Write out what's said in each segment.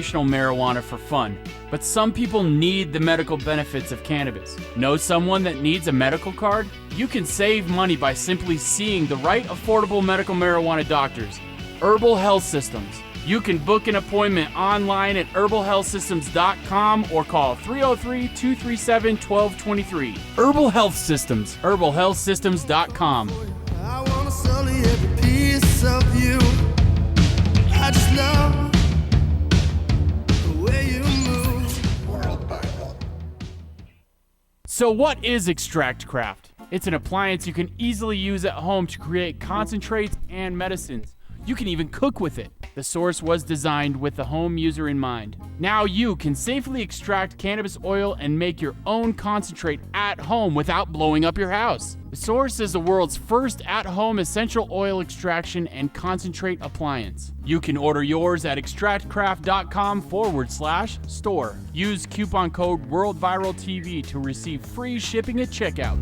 Marijuana for fun, but some people need the medical benefits of cannabis. Know someone that needs a medical card? You can save money by simply seeing the right affordable medical marijuana doctors. Herbal Health Systems. You can book an appointment online at herbalhealthsystems.com or call 303-237-1223. Herbal Health Systems. herbalhealthsystems.com. I wanna sully every piece of you. I just love the way you move. So what is Extract Craft? It's an appliance you can easily use at home to create concentrates and medicines. You can even cook with it. The source was designed with the home user in mind. Now you can safely extract cannabis oil and make your own concentrate at home without blowing up your house. The source is the world's first at-home essential oil extraction and concentrate appliance. You can order yours at extractcraft.com/store. Use coupon code WorldViralTV to receive free shipping at checkout.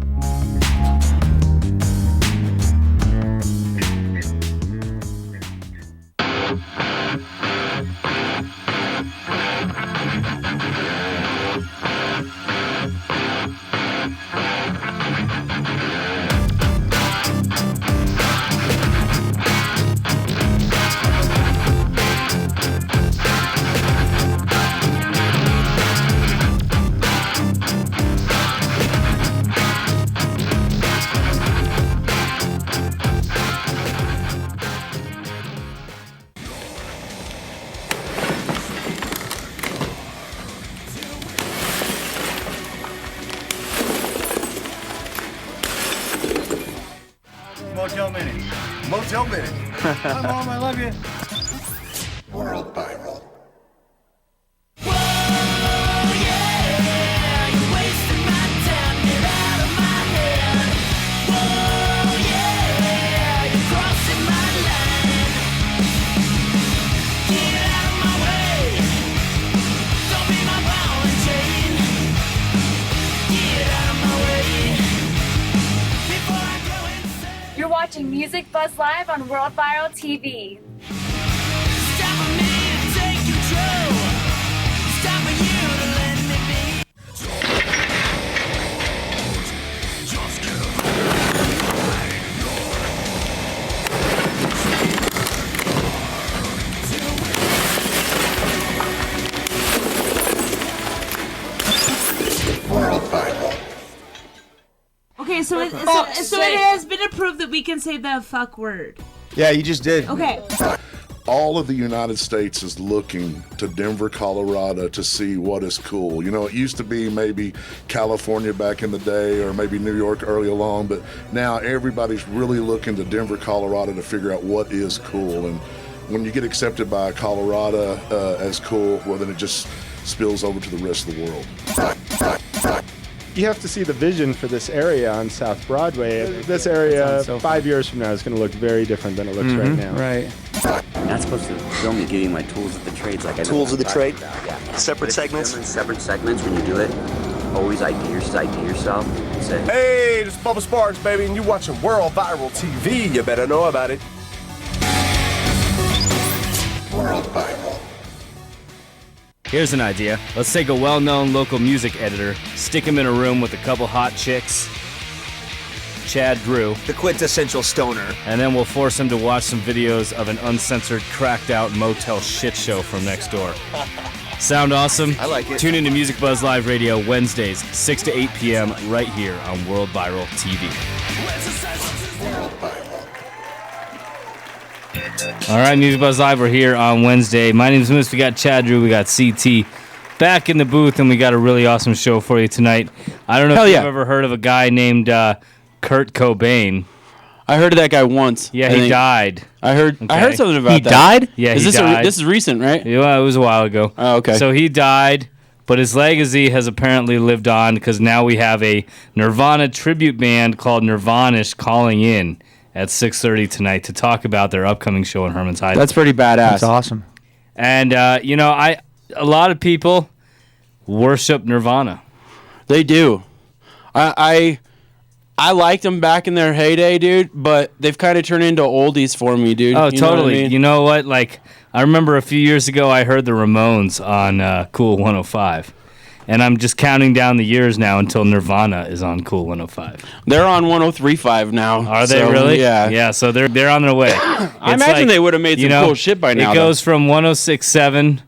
Motel Minute. Hi, Mom, I love you. World Viral. Watching Music Buzz Live on World Viral TV. World Viral. Okay, so it has been approved that we can say the fuck word. Yeah, you just did. Okay. All of the United States is looking to Denver, Colorado to see what is cool. You know, it used to be maybe California back in the day or maybe New York early along, but now everybody's really looking to Denver, Colorado to figure out what is cool. And when you get accepted by Colorado as cool, well, then it just spills over to the rest of the world. You have to see the vision for this area on South Broadway. This area, 5 years from now, is going to look very different than it looks right now. Right. I'm not supposed to film you giving my tools of the trades like I Tools of the trade? Yeah. Separate segments? Separate segments when you do it. Always ID yourself. And say, Hey, this is Bubba Sparks, baby, and you're watching World Viral TV. You better know about it. World Viral. Here's an idea. Let's take a well-known local music editor, stick him in a room with a couple hot chicks, Chad Drew, The quintessential stoner. and then we'll force him to watch some videos of an uncensored, cracked-out motel shit show from next door. Sound awesome? I like it. Tune into Music Buzz Live Radio Wednesdays, 6 to 8 p.m. right here on World Viral TV. World Viral. All right, Music Buzz Live, we're here on Wednesday. My name's Moose. We got Chad Drew, we got CT back in the booth, and we got a really awesome show for you tonight. I don't know if you've ever heard of a guy named Kurt Cobain. I heard of that guy once. Yeah, he died. I heard something about that. He died? Yeah, is he died. This is recent, right? Yeah, it was a while ago. Oh, okay. So he died, but his legacy has apparently lived on because now we have a Nirvana tribute band called Nirvanish calling in at 6:30 tonight to talk about their upcoming show in Herman's Heights. That's pretty badass. That's awesome. And a lot of people worship Nirvana. They do. I I liked them back in their heyday, dude, but they've kind of turned into oldies for me, dude. Oh, You know what I totally. mean? You know what? Like, I remember a few years ago, I heard the Ramones on Cool 105. And I'm just counting down the years now until Nirvana is on Cool 105. They're on 103.5 now. Are they so, really? Yeah. Yeah, so they're on their way. I imagine they would have made some cool shit by now. It goes from 106.7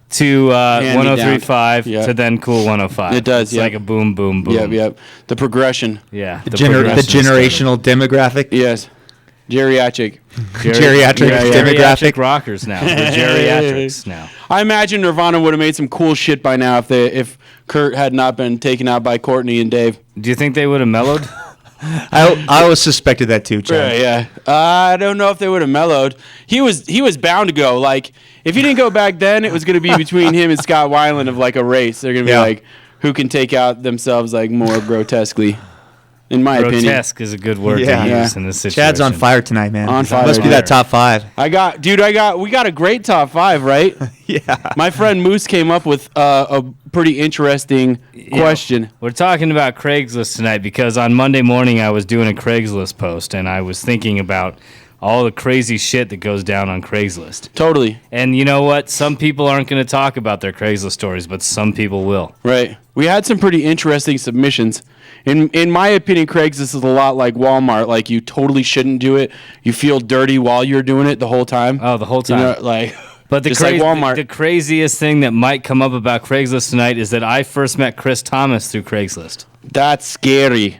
to 103.5 to then Cool 105. It does, It's like a boom, boom, boom. Yep. The progression. Yeah. The generational demographic. Yes. Geriatric. Demographic rockers now. We're geriatrics now. I imagine Nirvana would have made some cool shit by now if Kurt had not been taken out by Courtney and Dave. Do you think they would have mellowed? I always suspected that too, Chad. Yeah. I don't know if they would have mellowed. He was bound to go. Like, if he didn't go back then, it was going to be between him and Scott Weiland of like a race. They're going to be like, who can take out themselves like more grotesquely. In my opinion. Grotesque is a good word to use in this situation. Chad's on fire tonight, man. On fire. Must be that top 5. We got a great top 5, right? Yeah. My friend Moose came up with a pretty interesting question. We're talking about Craigslist tonight because on Monday morning I was doing a Craigslist post and I was thinking about all the crazy shit that goes down on Craigslist. Totally. And you know what? Some people aren't going to talk about their Craigslist stories, but some people will. Right. We had some pretty interesting submissions. In my opinion, Craigslist is a lot like Walmart. Like, you totally shouldn't do it. You feel dirty while you're doing it the whole time. Oh, the whole time. You know, like, but just like Walmart. The craziest thing that might come up about Craigslist tonight is that I first met Chris Thomas through Craigslist. That's scary.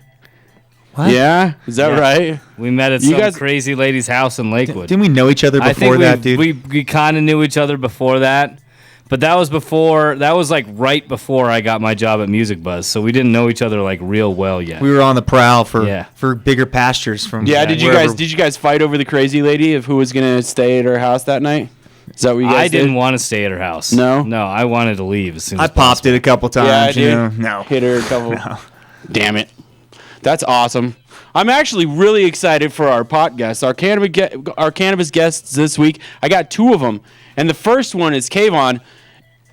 What? Yeah? Is that right? We met at some crazy lady's house in Lakewood. Didn't we know each other before that, dude? We kind of knew each other before that. But that was like right before I got my job at Music Buzz, so we didn't know each other like real well yet. We were on the prowl for bigger pastures from. Yeah, did you guys fight over the crazy lady of who was gonna stay at her house that night? Is that what you guys did? I didn't want to stay at her house. No, I wanted to leave as soon as I popped it a couple times. Yeah, dude. No, hit her a couple. No. Damn it, that's awesome. I'm actually really excited for our pot guests, our cannabis guests this week. I got 2 of them, and the first one is Kayvon.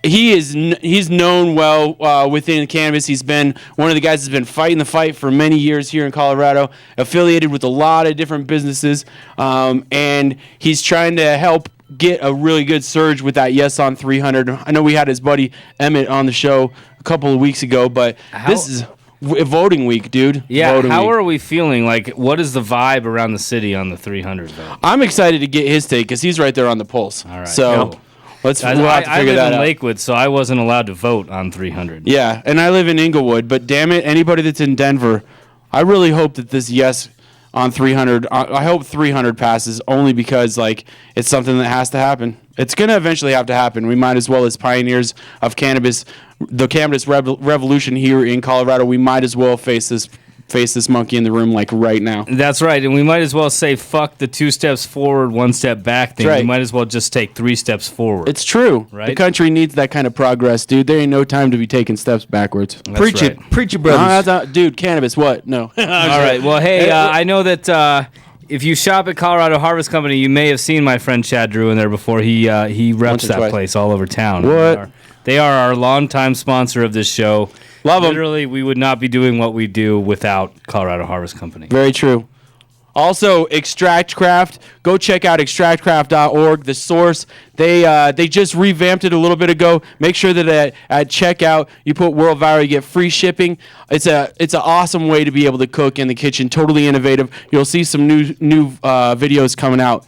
He's known well within cannabis. He's been one of the guys that's been fighting the fight for many years here in Colorado, affiliated with a lot of different businesses, and he's trying to help get a really good surge with that Yes on 300. I know we had his buddy Emmett on the show a couple of weeks ago, but this is voting week, dude. Yeah, voting how week. are we feeling? Like, what is the vibe around the city on the 300 vote? I'm excited to get his take because he's right there on the pulse. All right. So we'll have to figure I live that in out. Lakewood, so I wasn't allowed to vote on 300. Yeah, and I live in Inglewood, but damn it, anybody that's in Denver, I really hope that this Yes on 300, I hope 300 passes only because, like, it's something that has to happen. It's going to eventually have to happen. We might as well, as pioneers of cannabis, the cannabis revolution here in Colorado, we might as well face this monkey in the room, like, right now. That's right, and we might as well say fuck the 2 steps forward, 1 step back thing. Right. We might as well just take 3 steps forward. It's true. Right? The country needs that kind of progress, dude. There ain't no time to be taking steps backwards. That's Preach right. Preach it, brothers. Dude, cannabis, what? No. All right, well, hey, I know that if you shop at Colorado Harvest Company, you may have seen my friend Chad Drew in there before. He reps that place all over town. What? They are our longtime sponsor of this show. Love them. Literally, we would not be doing what we do without Colorado Harvest Company. Very true. Also, Extract Craft. Go check out extractcraft.org. The source. They just revamped it a little bit ago. Make sure that at checkout you put World Viral, you get free shipping. It's an awesome way to be able to cook in the kitchen. Totally innovative. You'll see some new videos coming out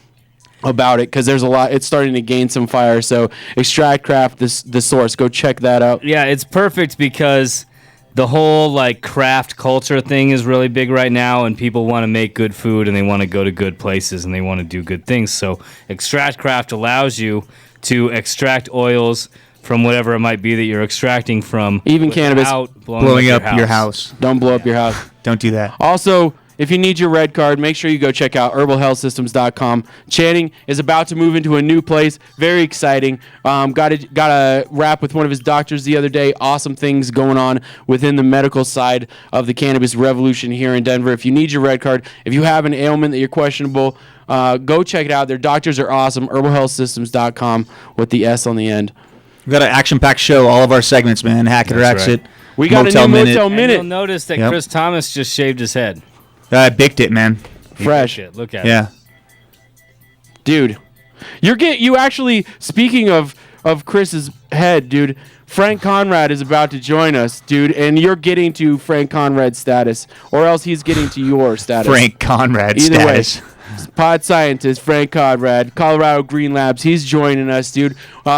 about it because there's a lot. It's starting to gain some fire. So Extract Craft, the source. Go check that out. Yeah, it's perfect because the whole like craft culture thing is really big right now, and people want to make good food and they want to go to good places and they want to do good things. So Extract Craft allows you to extract oils from whatever it might be that you're extracting from, even cannabis, blowing up your house. Don't blow up your house. Don't do that. Also, if you need your red card, make sure you go check out herbalhealthsystems.com. Channing is about to move into a new place. Very exciting. Got a wrap with one of his doctors the other day. Awesome things going on within the medical side of the cannabis revolution here in Denver. If you need your red card, if you have an ailment that you're questionable, go check it out. Their doctors are awesome. herbalhealthsystems.com with the S on the end. We've got an action-packed show, all of our segments, man. Hack it or That's exit. right. We got Motel a new Minute. Motel And Minute. you'll notice that Yep. Chris Thomas just shaved his head. I bicked it, man. Fresh. Look at it. Yeah. Dude, you actually, speaking of Chris's head, dude, Frank Conrad is about to join us, dude, and you're getting to Frank Conrad's status, or else he's getting to your status. Frank Conrad Either status. way, pod scientist Frank Conrad, Colorado Green Labs, he's joining us, dude.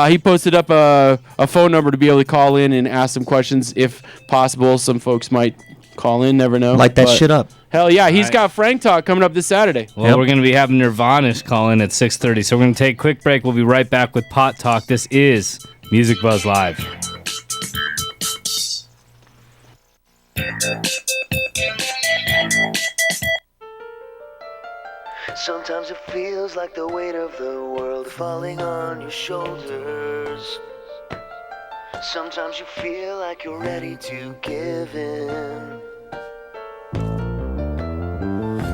He posted up a phone number to be able to call in and ask some questions if possible. Some folks might call in, never know. Light that but shit up. Hell yeah, he's Right. got Frank Talk coming up this Saturday. Well, we're going to be having Nirvanish call in at 6:30, so we're going to take a quick break. We'll be right back with Pot Talk. This is Music Buzz Live. Sometimes it feels like the weight of the world falling on your shoulders. Sometimes you feel like you're ready to give in.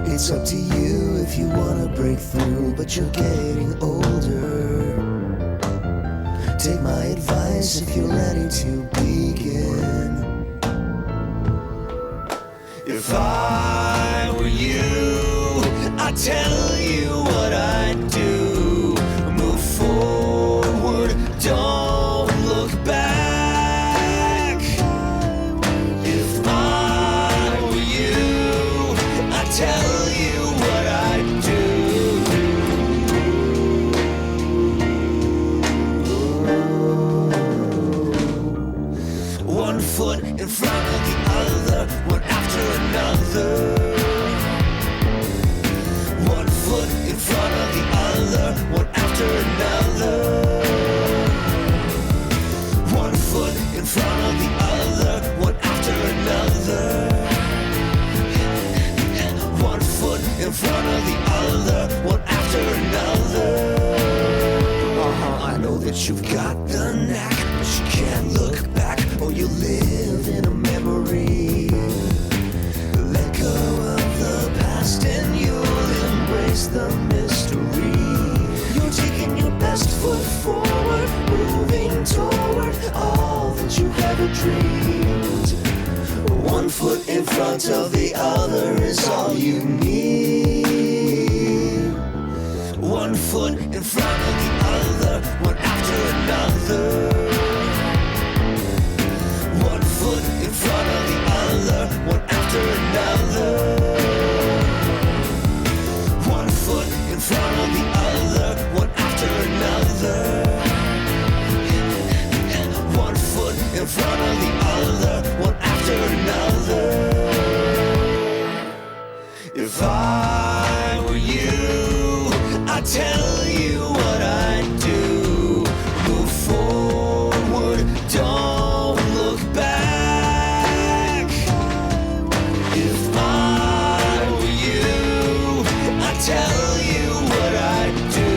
It's up to you if you wanna break through, but you're getting older. Take my advice if you're ready to begin. If I were you, I'd tell you what I'd do. Move forward, don't look back. If I were you, I'd tell you what I'd do. One foot in front of the other, one after another. One foot in front of the other, one after another. One foot in front of the other, one after another. One foot in front of the other, one after another. I know that you've got the knack, but you can't look back, or you live in a memory. Let go of the past and you'll embrace the mystery. You're taking your best foot forward, moving toward all that you've ever dreamed. One foot in front of the other is all you need. One foot in front of the other, one after another. One foot in front of the other, one after another. One foot in front of the other, one after another. One foot in front of the other, one after another. If I were you, I'd tell you what I'd do. Move forward, don't look back. If I were you, I'd tell you what I'd do.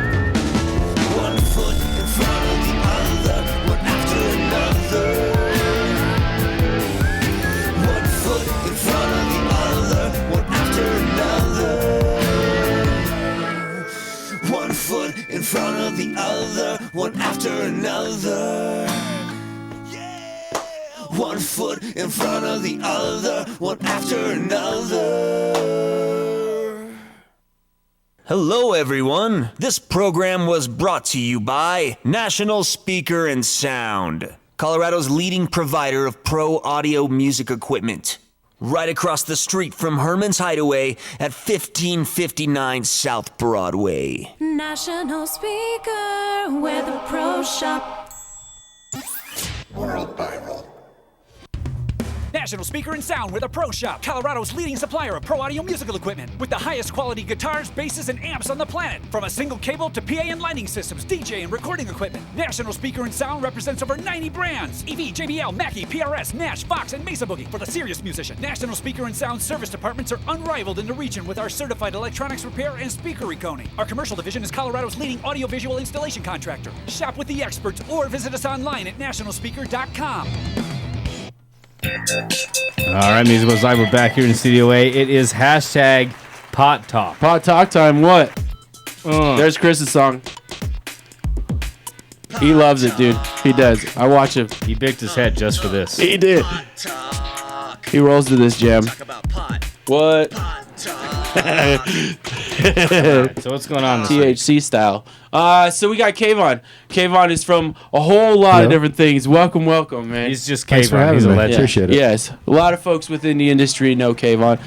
One foot in front of the other, one after another. One foot in front of the other, one after another. One foot in front of the other, one after another. One foot in front of the other, one after another. Hello, everyone. This program was brought to you by National Speaker and Sound, Colorado's leading provider of pro audio music equipment. Right across the street from Herman's Hideaway at 1559 South Broadway. National Speaker, where the pros shop. World Viral. National Speaker and Sound with a Pro Shop, Colorado's leading supplier of pro audio musical equipment with the highest quality guitars, basses, and amps on the planet. From a single cable to PA and lighting systems, DJ and recording equipment, National Speaker and Sound represents over 90 brands. EV, JBL, Mackie, PRS, Nash, Fox, and Mesa Boogie for the serious musician. National Speaker and Sound service departments are unrivaled in the region with our certified electronics repair and speaker reconing. Our commercial division is Colorado's leading audiovisual installation contractor. Shop with the experts or visit us online at nationalspeaker.com. All right, Music Buzz Live. We're back here in Studio A. It is hashtag Pot Talk. Pot Talk time. What? There's Chris's song. He loves it, dude. He does. I watch him. He bicked his head just for this. He did. He rolls to this jam. What? So what's going on this THC style. So we got Kayvon. Kayvon is from a whole lot of different things. Welcome, man. He's just Thanks for Kayvon. having He's a me. legend. Appreciate it. Yes, a lot of folks within the industry know Kayvon.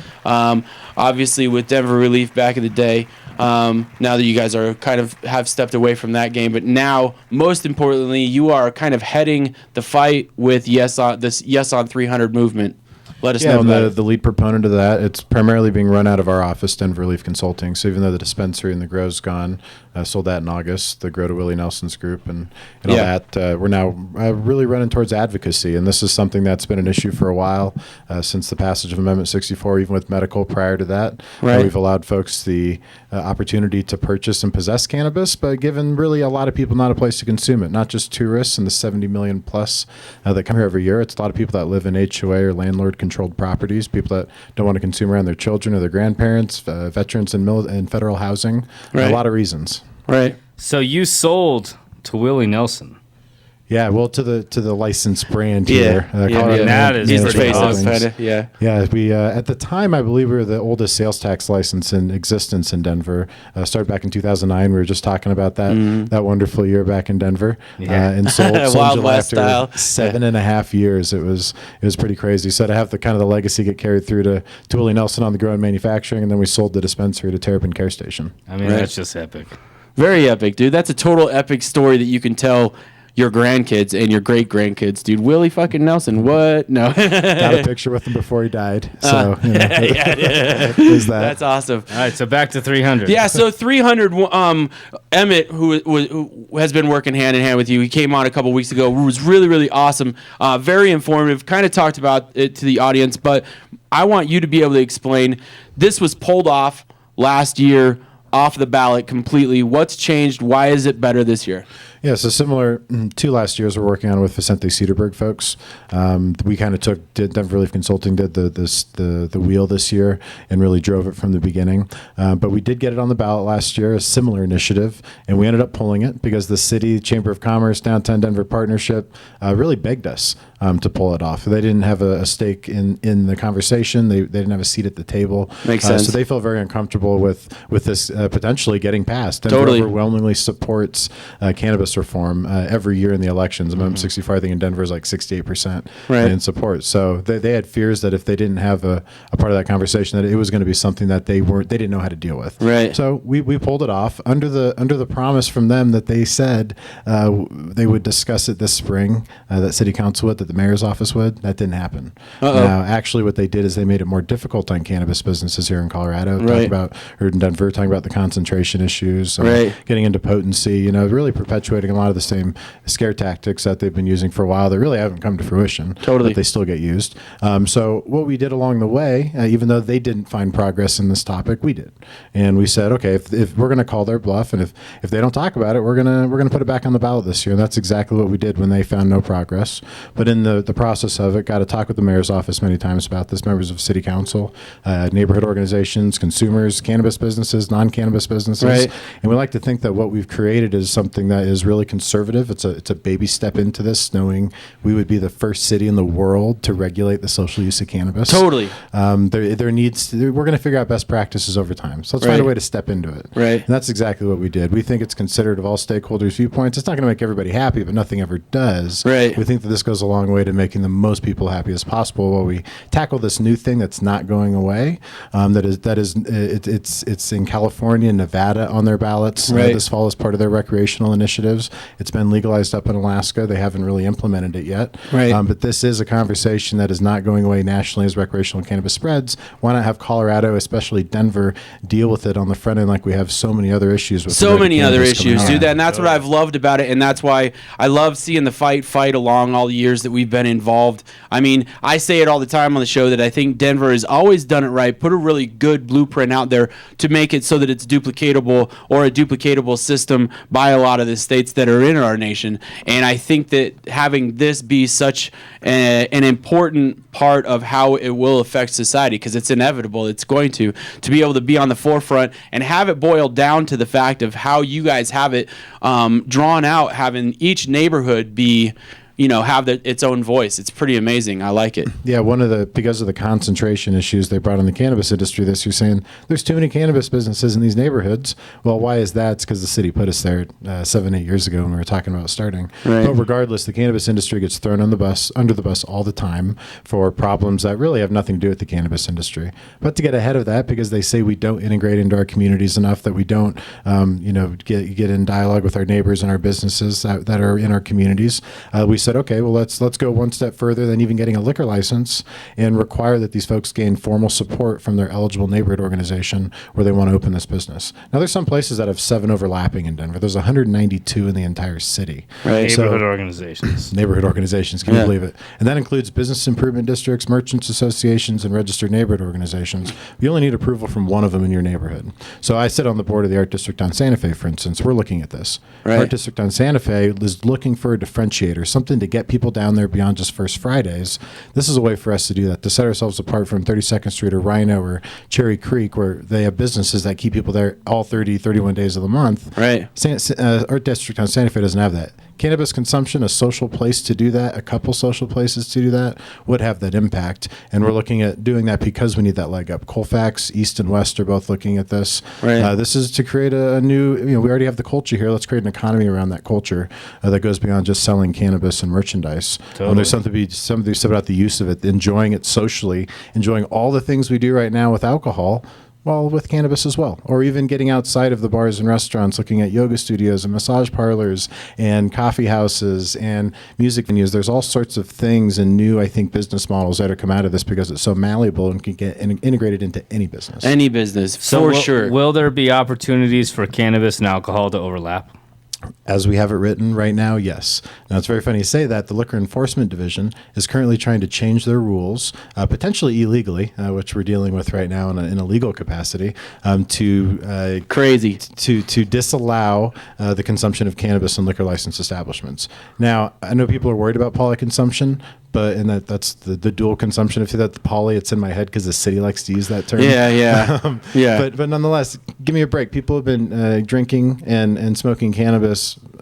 Obviously, with Denver Relief back in the day. Now that you guys are kind of have stepped away from that game, but now, most importantly, you are kind of heading the fight with Yes on 300 movement. Let us know about the lead proponent of that. It's primarily being run out of our office, Denver Relief Consulting. So even though the dispensary and the grow's gone, sold that in August, the grow to Willie Nelson's group and all that, we're now really running towards advocacy. And this is something that's been an issue for a while since the passage of Amendment 64, even with medical prior to that. We've allowed folks the opportunity to purchase and possess cannabis, but given really a lot of people not a place to consume it, not just tourists and the 70 million plus that come here every year. It's a lot of people that live in HOA or landlord-controlled properties, people that don't want to consume around their children or their grandparents, veterans in federal housing, a lot of reasons. Right. So you sold to Willie Nelson. Yeah, well, to the licensed brand here. That is pretty awesome. Yeah, we at the time, I believe we were the oldest sales tax license in existence in Denver. Started back in 2009. We were just talking about that wonderful year back in Denver. And sold Wild July West after style. 7.5 years. It was pretty crazy. So to have the kind of the legacy get carried through to Willie Nelson on the grow and manufacturing, and then we sold the dispensary to Terrapin Care Station. I mean, that's just epic. Very epic, dude. That's a total epic story that you can tell your grandkids and your great grandkids, dude. Willie fucking Nelson. What? No. Got a picture with him before he died. So is that. That's awesome. All right, so back to 300. Yeah, so 300. Emmett, who has been working hand in hand with you, he came on a couple weeks ago. It was really, really awesome. Very informative. Kind of talked about it to the audience, but I want you to be able to explain. This was pulled off last year, off the ballot completely. What's changed? Why is it better this year? Yeah, so similar to last year's we're working on with Vicente Cedarburg folks. We kind of did Denver Relief Consulting did the wheel this year and really drove it from the beginning. But we did get it on the ballot last year, a similar initiative, and we ended up pulling it because the city, Chamber of Commerce, Downtown Denver Partnership really begged us to pull it off. They didn't have a stake in the conversation. They didn't have a seat at the table. Makes sense. So they felt very uncomfortable with this potentially getting passed. Denver Totally. overwhelmingly supports cannabis reform every year in the elections. Amendment 64, I think in Denver is like 68% in support. So they had fears that if they didn't have a part of that conversation, that it was going to be something that they didn't know how to deal with. Right. So we pulled it off under the promise from them that they said they would discuss it this spring, that City Council would, that the mayor's office would. That didn't happen. Now, actually, what they did is they made it more difficult on cannabis businesses here in Colorado. In Denver, talking about the concentration issues, getting into potency. Really perpetuating a lot of the same scare tactics that they've been using for a while that really haven't come to fruition. But they still get used. So what we did along the way, even though they didn't find progress in this topic, we did, and we said, okay, if we're going to call their bluff, and if they don't talk about it, we're gonna put it back on the ballot this year. And that's exactly what we did when they found no progress. But in the process of it, got to talk with the mayor's office many times about this, members of city council, neighborhood organizations, consumers, cannabis businesses, non-cannabis businesses, and we like to think that what we've created is something that is really conservative. It's a baby step into this, knowing we would be the first city in the world to regulate the social use of cannabis. Totally. We're going to figure out best practices over time. So let's find a way to step into it. And that's exactly what we did. We think it's considerate of all stakeholders' viewpoints. It's not going to make everybody happy, but nothing ever does. We think that this goes a long way to making the most people happy as possible while we tackle this new thing that's not going away. It's in California. California, Nevada on their ballots this fall as part of their recreational initiatives. It's been legalized up in Alaska. They haven't really implemented it yet. Right. But this is a conversation that is not going away nationally as recreational cannabis spreads. Why not have Colorado, especially Denver, deal with it on the front end like we have so many other issues with so many other cannabis coming issues, on? dude. And that's what I've loved about it, and that's why I love seeing the fight along all the years that we've been involved. I mean, I say it all the time on the show that I think Denver has always done it right, put a really good blueprint out there to make it so that it's duplicatable or a duplicatable system by a lot of the states that are in our nation. And I think that having this be such an important part of how it will affect society, because it's inevitable, it's going to be able to be on the forefront and have it boiled down to the fact of how you guys have it drawn out, having each neighborhood be, have its own voice. It's pretty amazing. I like it. Yeah, because of the concentration issues they brought in the cannabis industry this year, saying there's too many cannabis businesses in these neighborhoods. Well, why is that? It's because the city put us there 7-8 years ago when we were talking about starting. Right. But regardless, the cannabis industry gets thrown under the bus all the time for problems that really have nothing to do with the cannabis industry. But to get ahead of that, because they say we don't integrate into our communities enough, that we don't, get in dialogue with our neighbors and our businesses that are in our communities, we said, okay, well, let's go one step further than even getting a liquor license and require that these folks gain formal support from their eligible neighborhood organization where they want to open this business. Now, there's some places that have 7 overlapping in Denver. There's 192 in the entire city. Right. Neighborhood organizations. Neighborhood organizations, can you believe it? And that includes business improvement districts, merchants associations, and registered neighborhood organizations. You only need approval from one of them in your neighborhood. So I sit on the board of the Art District on Santa Fe, for instance. We're looking at this. Right. Art District on Santa Fe is looking for a differentiator, something to get people down there beyond just First Fridays. This is a way for us to do that, to set ourselves apart from 32nd Street or Rhino or Cherry Creek, where they have businesses that keep people there all 31 days of the month. Right. Art District on Santa Fe doesn't have that. Cannabis consumption, a social place to do that, a couple social places to do that, would have that impact. And we're looking at doing that because we need that leg up. Colfax, East and West are both looking at this. Right. This is to create a new, we already have the culture here. Let's create an economy around that culture that goes beyond just selling cannabis and merchandise. Totally. There's something to be said about the use of it, enjoying it socially, enjoying all the things we do right now with alcohol, well, with cannabis as well, or even getting outside of the bars and restaurants, looking at yoga studios and massage parlors and coffee houses and music venues. There's all sorts of things and new, I think, business models that are come out of this because it's so malleable and can get integrated into any business. Any business, for sure. Will there be opportunities for cannabis and alcohol to overlap? As we have it written right now, yes. Now, it's very funny you say that. The Liquor Enforcement Division is currently trying to change their rules, potentially illegally, which we're dealing with right now in a legal capacity, to disallow the consumption of cannabis in liquor license establishments. Now, I know people are worried about polyconsumption, but that's the dual consumption. If you that the poly, it's in my head because the city likes to use that term. Yeah. But nonetheless, give me a break. People have been drinking and smoking cannabis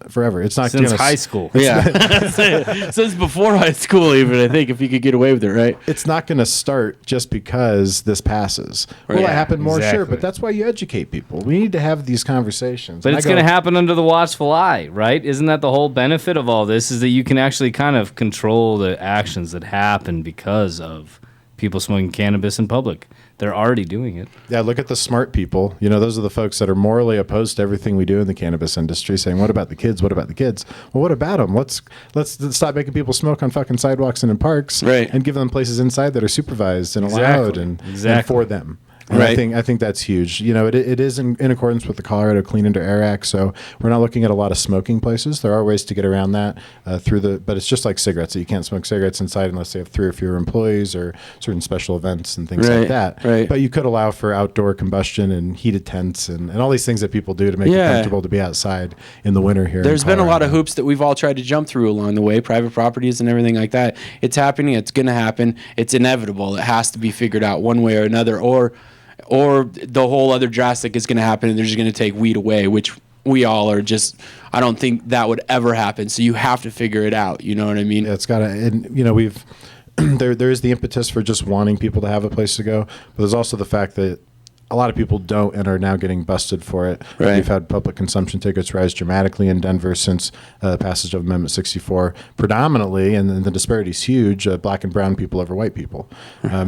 forever. It's not since high school. Yeah, since before high school, even I think if you could get away with it, right? It's not going to start just because this passes. Will it happen more? Exactly. Sure, but that's why you educate people. We need to have these conversations. But it's going to happen under the watchful eye, right? Isn't that the whole benefit of all this? Is that you can actually kind of control the actions that happen because of people smoking cannabis in public. They're already doing it. Yeah, look at the smart people. Those are the folks that are morally opposed to everything we do in the cannabis industry, saying, what about the kids? What about the kids? Well, what about them? Let's stop making people smoke on fucking sidewalks and in parks, right, and give them places inside that are supervised and allowed and for them. And right. I think that's huge. It is in accordance with the Colorado Clean Under Air Act, so we're not looking at a lot of smoking places. There are ways to get around that but it's just like cigarettes. You can't smoke cigarettes inside unless they have 3 or fewer employees or certain special events and things like that. Right. But you could allow for outdoor combustion and heated tents and all these things that people do to make it comfortable to be outside in the winter here. There's been a lot of hoops that we've all tried to jump through along the way, private properties and everything like that. It's happening. It's going to happen. It's inevitable. It has to be figured out one way or another, or the whole other drastic is going to happen and they're just going to take weed away, which we all are just, I don't think that would ever happen. So you have to figure it out. You know what I mean? Yeah, it's got to, and we've, there is the impetus for just wanting people to have a place to go, but there's also the fact that a lot of people don't and are now getting busted for it. Right. We've had public consumption tickets rise dramatically in Denver since the passage of Amendment 64, predominantly, and the disparity is huge, black and brown people over white people.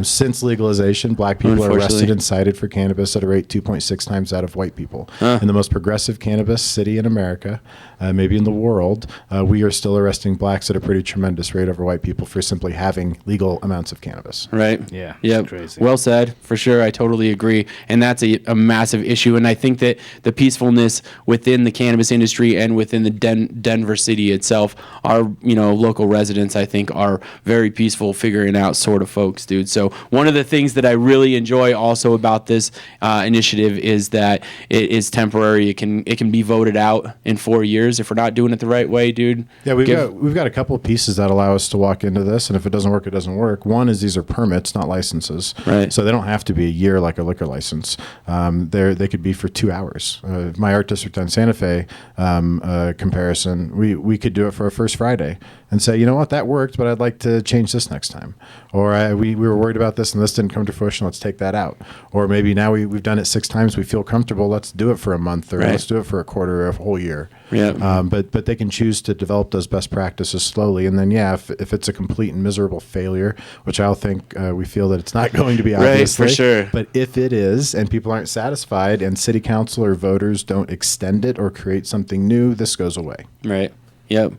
Since legalization, black people are arrested and cited for cannabis at a rate 2.6 times that of white people. In the most progressive cannabis city in America, maybe in the world, we are still arresting blacks at a pretty tremendous rate over white people for simply having legal amounts of cannabis. Right. Yeah. Yep. Crazy. Well said, for sure. I totally agree. And that's a massive issue. And I think that the peacefulness within the cannabis industry and within the Denver city itself, our local residents, I think, are very peaceful, figuring out sort of folks, dude. So one of the things that I really enjoy also about this initiative is that it is temporary. It can be voted out in 4 years if we're not doing it the right way, dude. Yeah, we've got a couple of pieces that allow us to walk into this, and if it doesn't work, it doesn't work. One is these are permits, not licenses. Right. So they don't have to be a year like a liquor license. They could be for 2 hours. My art district on Santa Fe comparison, we could do it for a first Friday and say, you know what, that worked, but I'd like to change this next time. Or we were worried about this and this didn't come to fruition, let's take that out. Or maybe now we've done it 6 times, we feel comfortable, let's do it for a month, or let's do it for a quarter or a whole year. Yeah. But they can choose to develop those best practices slowly. And then, if it's a complete and miserable failure, which I'll think we feel that it's not going to be, obviously. Right, for sure. But if it is and people aren't satisfied and city council or voters don't extend it or create something new, this goes away. Right. Yep.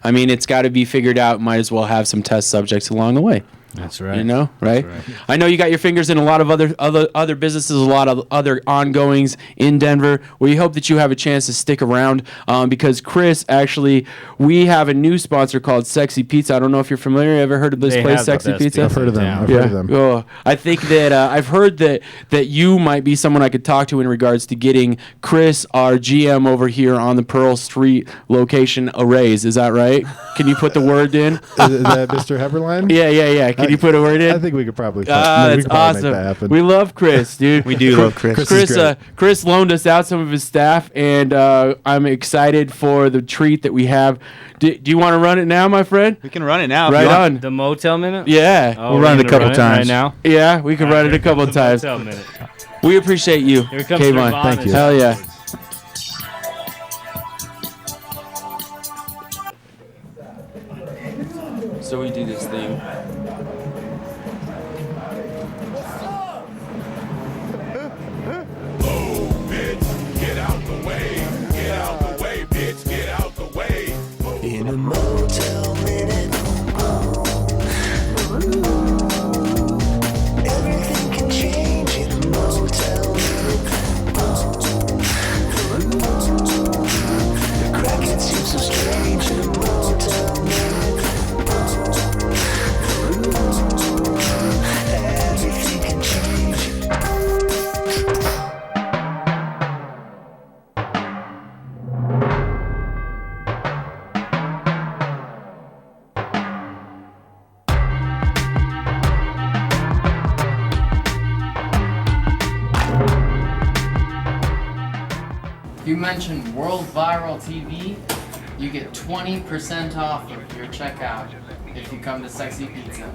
I mean, it's got to be figured out. Might as well have some test subjects along the way. That's right. You know, right? I know you got your fingers in a lot of other businesses, a lot of other ongoings in Denver. We hope that you have a chance to stick around because Chris, actually, we have a new sponsor called Sexy Pizza. I don't know if you're familiar. Ever heard of this place, Sexy Pizza? I've heard of them. I've heard of them. Oh, I think that I've heard that you might be someone I could talk to in regards to getting Chris, our GM over here on the Pearl Street location, a raise. Is that right? Can you put the word in? Is that Mr. Heberlein? Yeah. Can you put a word in? I think we could probably. That's awesome. Make that happen. We love Chris, dude. We do love Chris. Chris loaned us out some of his staff, and I'm excited for the treat that we have. Do you want to run it now, my friend? We can run it now. Right on. The Motel Minute? Yeah. We'll run it a couple times. Right now? Yeah, we can run it a couple times. Motel Minute. We appreciate you. Here comes Kayvon. Nirvanish. Thank you. Hell yeah. So we do this thing. In a motel minute, everything can change in a motel minute. The crackhead seems so strange in a motel minute. Everything can change. You mentioned World Viral TV, you get 20% off of your checkout if you come to Sexy Pizza.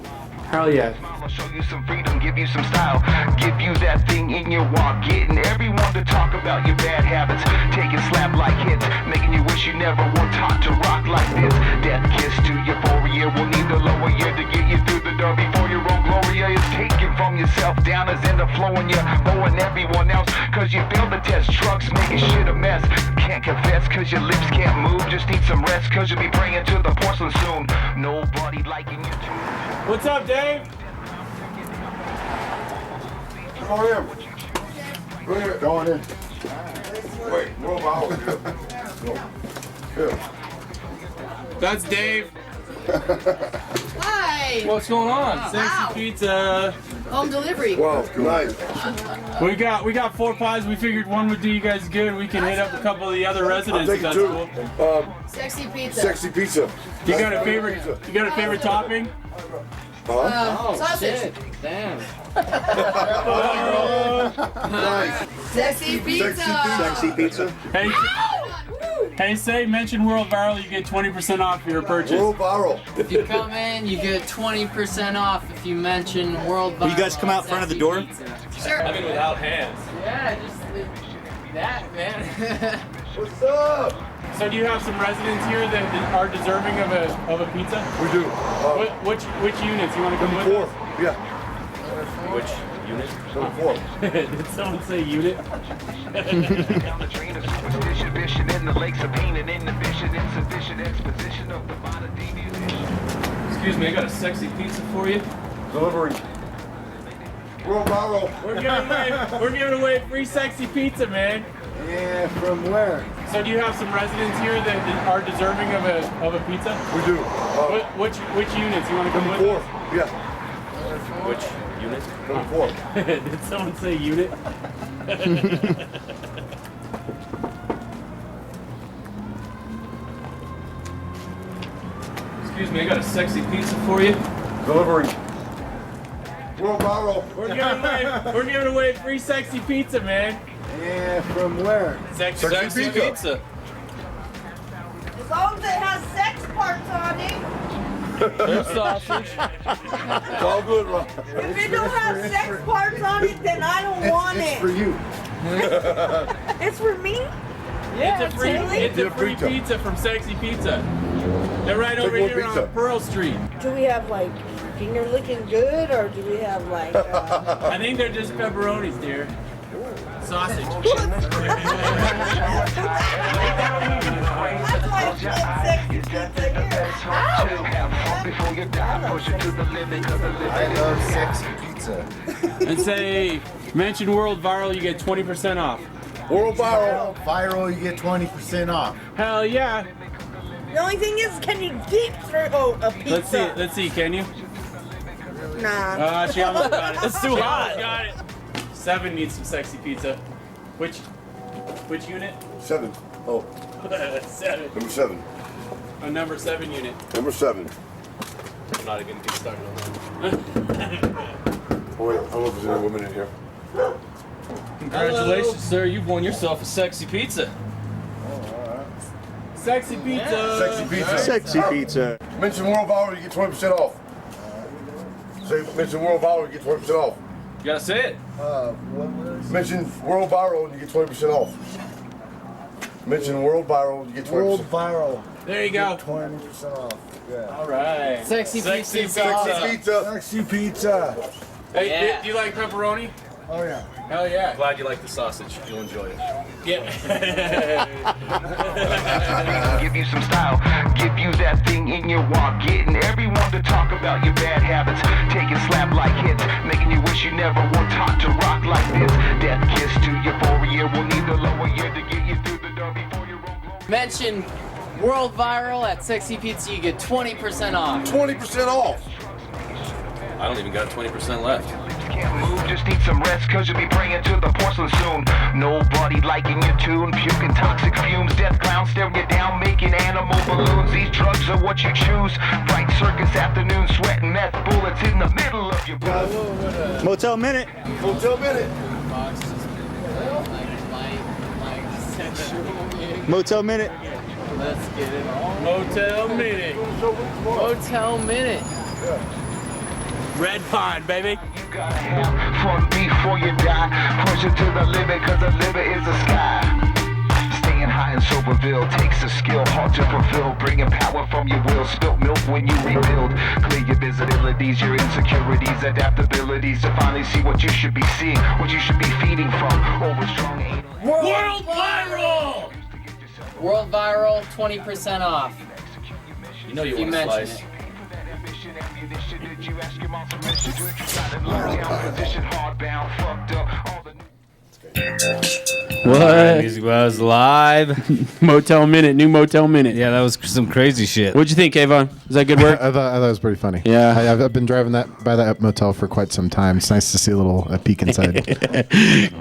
Hell yeah. I'll show you some freedom, give you some style, give you that thing in your walk, getting everyone to talk about your bad habits, taking slap like hits, making you wish you never were taught to rock like this. Death kiss to euphoria will need the lower year to get you through the door before your own gloria is taken from yourself. Down is in the flow and you're mowing everyone else, cause you failed the test, trucks making shit a mess. Can't confess cause your lips can't move, just need some rest cause you'll be praying to the porcelain soon. Nobody liking you too. What's up, Dave? Come on in. Go ahead. Go on in. Wait, move out. Here. That's Dave. Hi. What's going on? Sexy Pizza. Home delivery. Well, nice. We got 4 pies. We figured one would do you guys good. We can hit up a couple of the other residents. I'll take That's it too. cool. Sexy pizza. Sexy pizza. You got a favorite topping? Sausage. Damn. Nice. Sexy pizza. Sexy pizza. Hey, Hey, say mention World Viral, you get 20% off your purchase. World Viral. If you come in, you get 20% off if you mention World Viral. Will you guys come out front of the door? Pizza. Sure. I mean, without hands. Yeah, just that, man. What's up? So do you have some residents here that are deserving of a pizza? We do. Which units? You want to come with Number us? 4. Yeah. Which unit? Number 4. Did someone say unit? Excuse me, I got a sexy pizza for you. Delivery. World Viral. We're giving away free sexy pizza, man. Yeah, from where? So do you have some residents here that are deserving of a pizza? We do. Which units? You want to come with Number 4. us? Yeah. Which unit? Number 4. Did someone say unit? Excuse me, I got a sexy pizza for you. Delivery. World Viral. We're giving away free sexy pizza, man. Yeah, from where? Sexy pizza. As long as it has sex parts on it. There's sausage. It's all good, Ron. If it don't have sex parts on it, then I don't want It's it. for you. It's for me? It's a free, really? it's a free pizza from Sexy Pizza. They're right over more here pizza. on Pearl Street. Do we have like finger looking good, or do we have like? I think they're just pepperonis, dear. Sausage. That's why it's called sexy pizza here. I love sexy pizza. And say, mention World Viral, you get 20% off. World Viral. Viral, you get 20% off. Hell yeah. The only thing is, can you deep throw a pizza? Let's see, can you? Nah. She almost got it. It's too hot. Got it. 7 needs some sexy pizza. Which unit? 7. Oh, 7. number 7. A number 7 unit. Number 7. I'm not even getting started on that. Oh, wait, I don't know if there's any women in here. Congratulations, sir. You've won yourself a sexy pizza. Sexy pizza. Sexy pizza. Sexy pizza. Mention World Viral, you get 20% off. Say, mention World Viral, you get 20% off. You gotta say it. Mention World Viral, and you get 20% off. Mention World Viral, you get 20%. World Viral. There you go. 20% off. Yeah. All right. Sexy pizza. Sexy pizza. Sexy pizza. Hey, Yeah. do you like pepperoni? Oh yeah. Hell yeah. Glad you like the sausage. You'll enjoy it. Yeah. Give you some style, give you that thing in your walk, getting everyone to talk about your bad habits, taking slap like hits, making you wish you never were taught to rock like this. Death kiss to euphoria will need the lower year to get you through the door before your own glory. Mention World Viral at Sexy Pizza, you get 20% off. 20% off. I don't even got 20% left. Can't move, just need some rest, cause you'll be praying to the porcelain soon. Nobody liking your tune, puking toxic fumes, death clowns staring you down, making animal balloons. These drugs are what you choose. Bright circus afternoon, sweating meth bullets in the middle of your blood. Motel Minute. Motel Minute. Motel Minute. Let's get it on. Motel Minute. Motel Minute. Red Pine, baby. You gotta have fun before you die. Push it to the limit, cause the limit is the sky. Staying high in Soberville takes a skill hard to fulfill. Bringing power from your will. Spilt milk when you rebuild. Clear your visibilities, your insecurities, adaptabilities to finally see what you should be seeing, what you should be feeding from. Over strong anal. World Viral! World Viral, 20% off. You know you If you want to mention slice. it. What? Music was live. Motel Minute, new Motel Minute. Yeah, that was some crazy shit. What'd you think, Avon? Is that good work? I thought it was pretty funny. Yeah. I've been driving by that motel for quite some time. It's nice to see a little peek inside.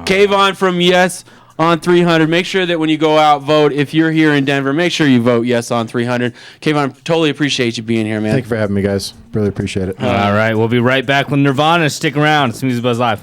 Kayvon from Yes on 300. Make sure that when you go out, vote. If you're here in Denver, make sure you vote Yes on 300. Kayvon, totally appreciate you being here, man. Thank you for having me, guys. Really appreciate it. All right, we'll be right back with Nirvana. Stick around. It's Music Buzz Live.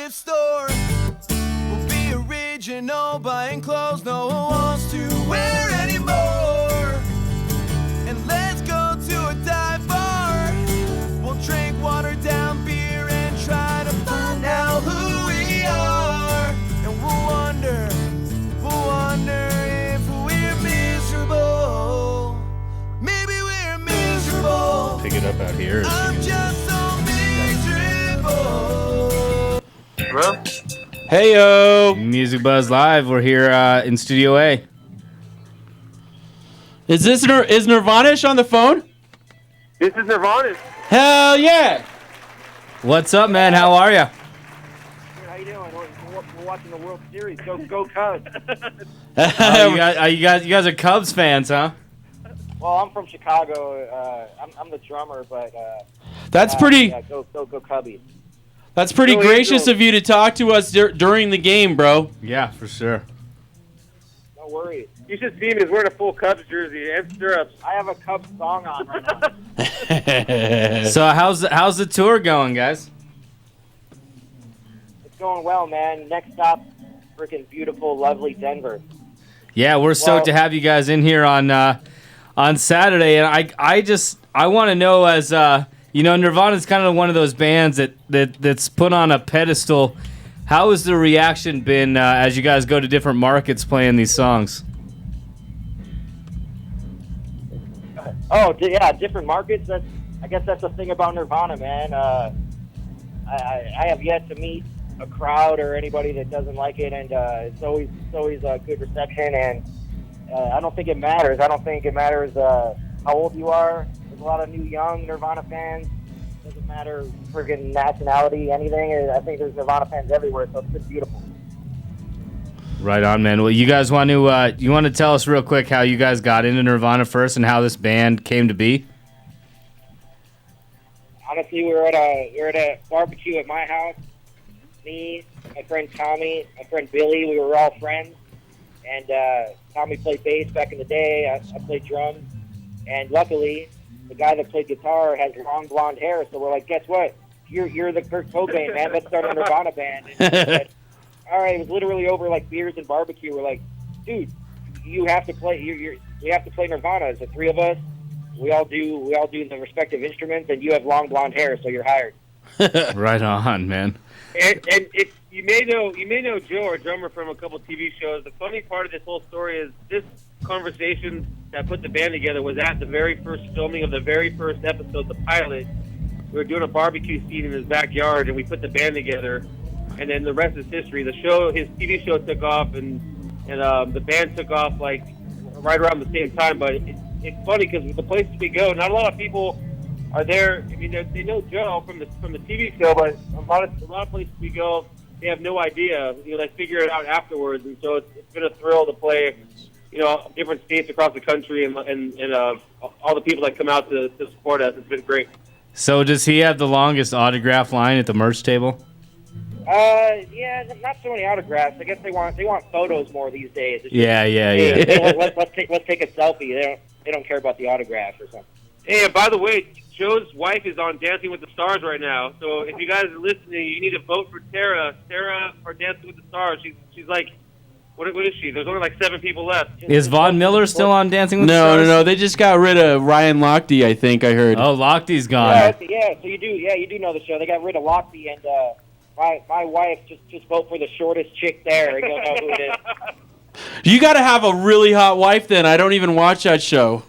thrift store. We'll be original, buying clothes no one wants to wear anymore. And let's go to a dive bar. We'll drink watered down beer and try to find out who we are. And we'll wonder if we're miserable. Maybe we're miserable. Pick it up out here. I'm just so miserable. Bro? Heyo. Music Buzz Live. We're here in Studio A. Is Nirvanish on the phone? This is Nirvanish. Hell yeah. What's up, man? How are you? How you doing? We're watching the World Series. Go Cubs. You guys are Cubs fans, huh? Well, I'm from Chicago. I'm the drummer, but That's pretty. Yeah, go Cubbies. That's pretty gracious of you to talk to us during the game, bro. Yeah, for sure. No worries. You should see him. He's wearing a full Cubs jersey and stirrups. I have a Cubs song on right now. So how's the tour going, guys? It's going well, man. Next stop, freaking beautiful, lovely Denver. Yeah, we're stoked to have you guys in here on Saturday, and I want to know, as Nirvana's kind of one of those bands that's put on a pedestal. How has the reaction been as you guys go to different markets playing these songs? Oh, yeah, different markets. I guess that's the thing about Nirvana, man. I have yet to meet a crowd or anybody that doesn't like it, and it's always a good reception. And I don't think it matters. I don't think it matters how old you are. There's a lot of new young Nirvana fans. Doesn't matter friggin' nationality, anything. I think there's Nirvana fans everywhere, so it's just beautiful. Right on, man. Well, you guys want to tell us real quick how you guys got into Nirvana first and how this band came to be? Honestly, we were at a barbecue at my house. Me, my friend Tommy, my friend Billy, we were all friends. And Tommy played bass back in the day. I played drums. And luckily, the guy that played guitar has long blonde hair. So we're like, guess what? You're the Kurt Cobain, man. Let's start a Nirvana band. And he said, all right, it was literally over like beers and barbecue. We're like, dude, you have to play. We have to play Nirvana. It's the three of us. We all do the respective instruments, and you have long blonde hair, so you're hired. Right on, man. And if you may know Joe, our drummer from a couple TV shows. The funny part of this whole story is this conversation that put the band together was at the very first filming of the very first episode, the pilot. We were doing a barbecue scene in his backyard, and we put the band together. And then the rest is history. The show, his TV show took off, and the band took off like right around the same time. But it's funny because the places we go, not a lot of people are there. I mean, they know Joe from the TV show, but a lot of places we go, they have no idea. They figure it out afterwards. And so it's been a thrill to play, different states across the country, and all the people that come out to support us. It's been great. So does he have the longest autograph line at the merch table? Yeah, not so many autographs. I guess they want photos more these days. It's Yeah. let's take a selfie. They don't care about the autograph or something. Hey, and by the way, Joe's wife is on Dancing with the Stars right now. So if you guys are listening, you need to vote for Tara. Tara for Dancing with the Stars. She's like, what is she? There's only like 7 people left. Is Von Miller still on Dancing with the Stars? No. They just got rid of Ryan Lochte, I think I heard. Oh, Lochte's gone. Yeah. So you do know the show. They got rid of Lochte, and my wife just vote for the shortest chick there, and you'll know who it is. You got to have a really hot wife then. I don't even watch that show.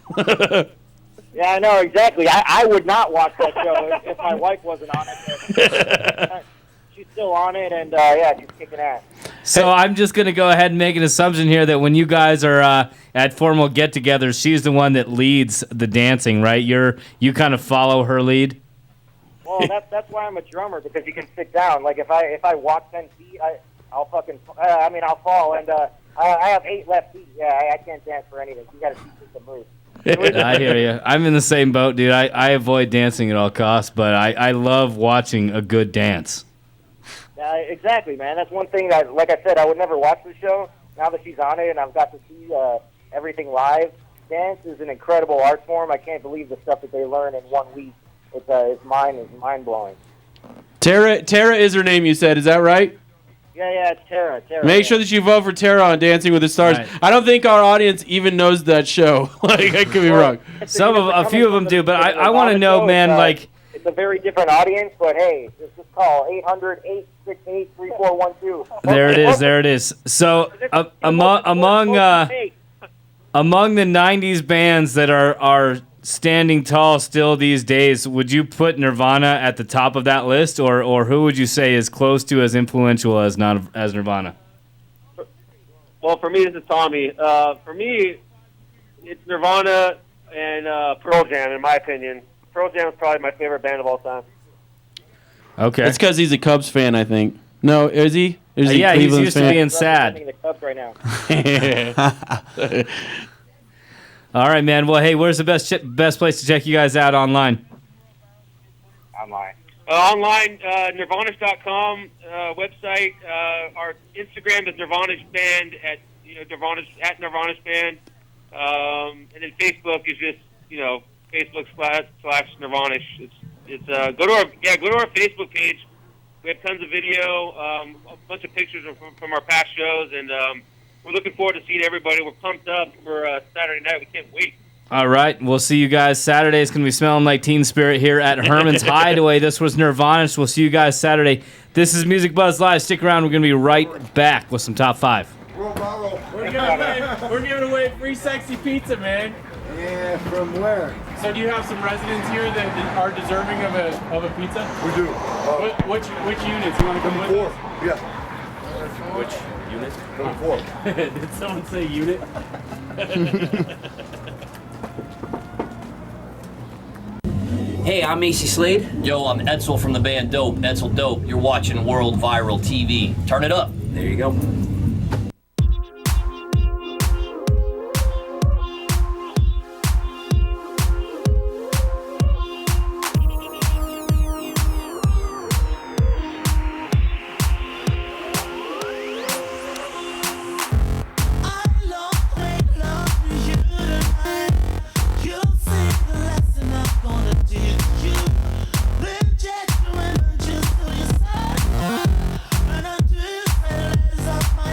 Yeah, I know, exactly. I would not watch that show if my wife wasn't on it. She's still on it, and she's kicking ass. So I'm just going to go ahead and make an assumption here that when you guys are at formal get-togethers, she's the one that leads the dancing, right? You kind of follow her lead? Well, that's why I'm a drummer, because you can sit down. Like, if I walk 10 feet, I'll fall, and I have 8 left feet. Yeah, I can't dance for anything. You got to teach me to move. I hear you. I'm in the same boat, dude. I avoid dancing at all costs, but I love watching a good dance. Exactly, man. That's one thing that, like I said, I would never watch the show. Now that she's on it and I've got to see everything live, dance is an incredible art form. I can't believe the stuff that they learn in 1 week. It's mind blowing. Tara is her name, you said. Is that right? Yeah, it's Tara. Make sure that you vote for Tara on Dancing with the Stars. Right. I don't think our audience even knows that show. Like, I could be wrong. A few of them do, but I want to know, man, like. It's a very different audience, but hey, just call 800-868-3412. There it is. So among the '90s bands that are standing tall still these days, would you put Nirvana at the top of that list, or who would you say is close to as influential as Nirvana? Well, for me, this is Tommy. For me, it's Nirvana and Pearl Jam, in my opinion. Pearl Jam is probably my favorite band of all time. Okay. It's because he's a Cubs fan, I think. No, is he? Is he Yeah, he's Cleveland used fan? to being sad. The Cubs right now. All right, man. Well, hey, where's the best place to check you guys out online? Online, Nirvanish.com website. Our Instagram is Nirvanish Band at Nirvanish Band, and then Facebook is just Facebook / Nirvanish. It's go to our Facebook page. We have tons of video, a bunch of pictures from our past shows, and we're looking forward to seeing everybody. We're pumped up for Saturday night. We can't wait. All right, we'll see you guys Saturday. It's going to be smelling like Teen Spirit here at Herman's Hideaway. This was Nirvanish. We'll see you guys Saturday. This is Music Buzz Live. Stick around. We're going to be right back with some top 5. We're giving away free sexy pizza, man. Yeah, from where? So do you have some residents here that are deserving of a pizza? We do. Which units? You want to come with us? Yeah. Which unit? Number 4. Did someone say unit? Hey, I'm Macy Slade. Yo, I'm Edsel from the band Dope. Edsel Dope. You're watching World Viral TV. Turn it up. There you go. Just so you say, and I do feel it's off my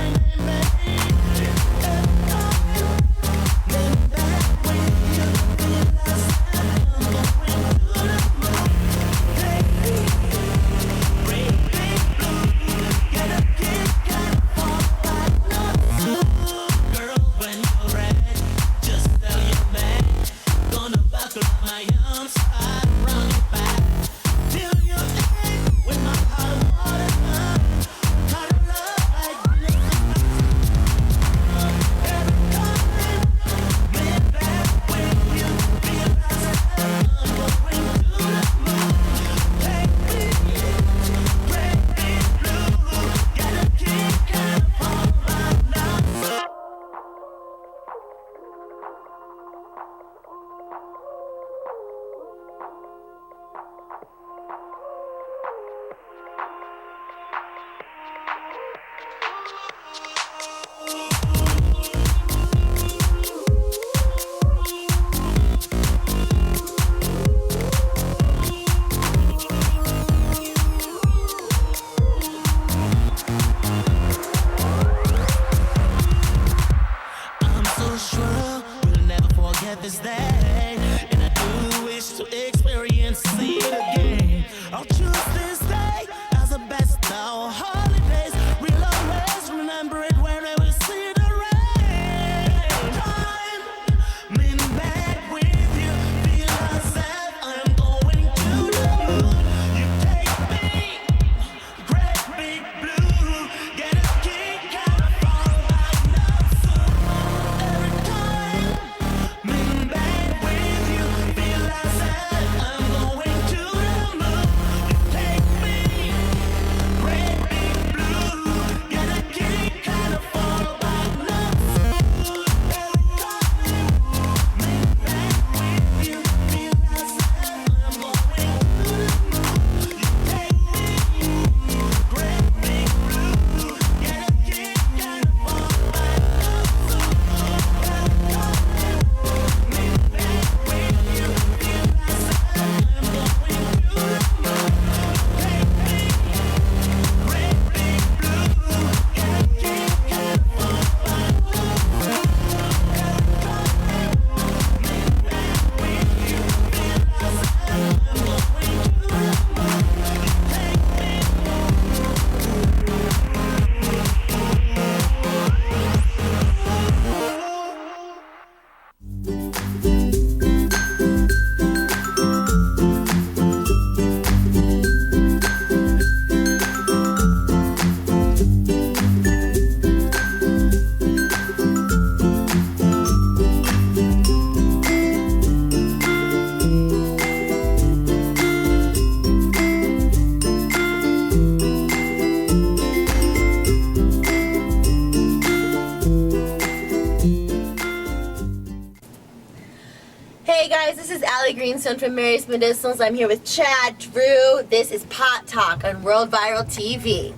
guys, this is Allie Greenstone from Mary's Medicinals. I'm here with Chad Drew. This is Pot Talk on World Viral TV.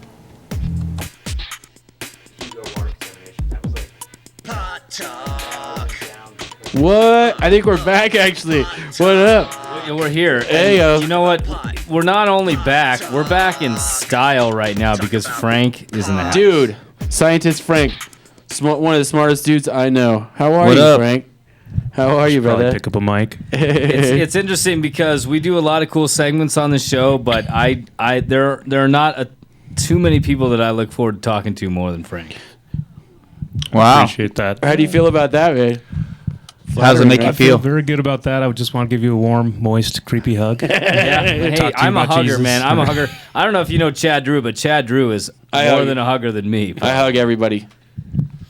Pot Talk. What? I think we're back, actually. What up? We're here. Hey, And you know what? We're not only back, we're back in style right now because Frank is in the house. Dude, scientist Frank. One of the smartest dudes I know. How are What you, up? Frank? How are you, brother? Pick up a mic. It's interesting because we do a lot of cool segments on the show, but there are not too many people that I look forward to talking to more than Frank. Wow. Appreciate that. How do you feel about that, man? How does it make you feel? Very good about that. I would just want to give you a warm, moist, creepy hug. Yeah. Hey, I'm a hugger, man. I'm a hugger. I don't know if you know Chad Drew, but Chad Drew is more than a hugger than me. I hug everybody.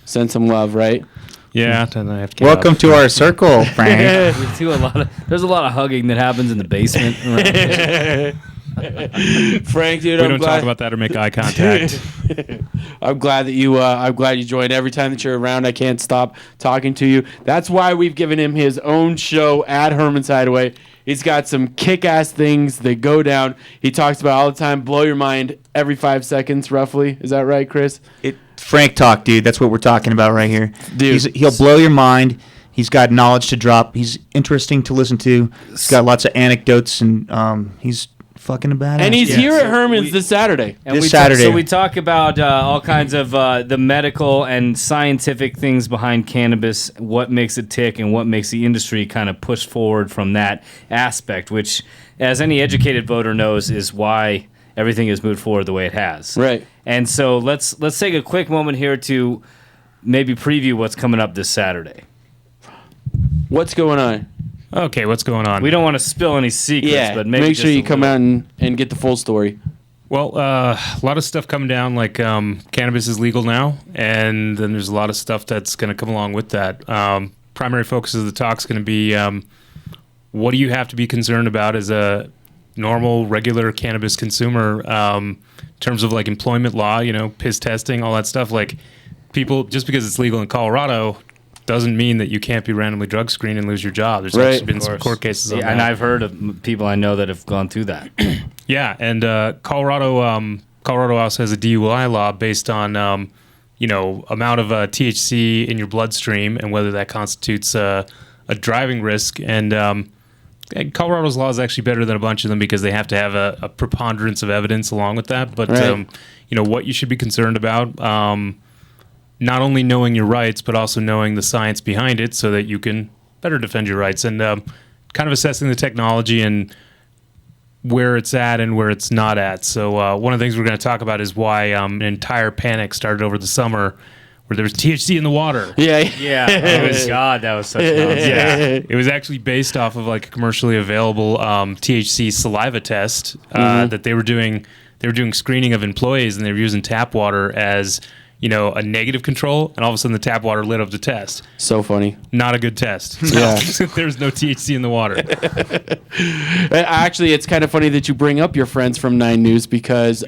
Send some love, right? Yeah. Then I have to get Welcome up. to our circle, Frank. We do there's a lot of hugging that happens in the basement. Frank, dude, We I'm don't glad. talk about that or make eye contact. I'm glad that you joined. Every time that you're around, I can't stop talking to you. That's why we've given him his own show at Herman's Hideaway. He's got some kick-ass things that go down. He talks about all the time, blow your mind every 5 seconds, roughly. Is that right, Chris? Frank talk, dude. That's what we're talking about right here. Dude. He'll blow your mind. He's got knowledge to drop. He's interesting to listen to. He's got lots of anecdotes, and he's fucking a badass. And he's here at Herman's this Saturday. And This Saturday. So we talk about all kinds of the medical and scientific things behind cannabis, what makes it tick, and what makes the industry kind of push forward from that aspect, which, as any educated voter knows, is why everything has moved forward the way it has. Right. And so let's take a quick moment here to maybe preview what's coming up this Saturday. What's going on? Okay, what's going on? We don't want to spill any secrets, but maybe make sure just you a come little. out and get the full story. Well, a lot of stuff coming down, like cannabis is legal now, and then there's a lot of stuff that's going to come along with that. Primary focus of the talk is going to be what do you have to be concerned about as a normal, regular cannabis consumer in terms of like employment law, piss testing, all that stuff. Like people, just because it's legal in Colorado doesn't mean that you can't be randomly drug screened and lose your job. There's actually been some court cases on that. And I've heard of people I know that have gone through that. Yeah, and Colorado also has a DUI law based on amount of THC in your bloodstream and whether that constitutes a driving risk. And Colorado's law is actually better than a bunch of them because they have to have a preponderance of evidence along with that. But Right. What you should be concerned about. Not only knowing your rights, but also knowing the science behind it so that you can better defend your rights, and kind of assessing the technology and where it's at and where it's not at. So one of the things we're going to talk about is why an entire panic started over the summer where there was THC in the water. Yeah. Yeah. Oh, God, that was such nonsense. Yeah. It was actually based off of like a commercially available THC saliva test that they were doing. They were doing screening of employees, and they were using tap water as a negative control, and all of a sudden the tap water lit up the test. So funny. Not a good test. Yeah. There's no THC in the water. Actually, it's kind of funny that you bring up your friends from 9 News because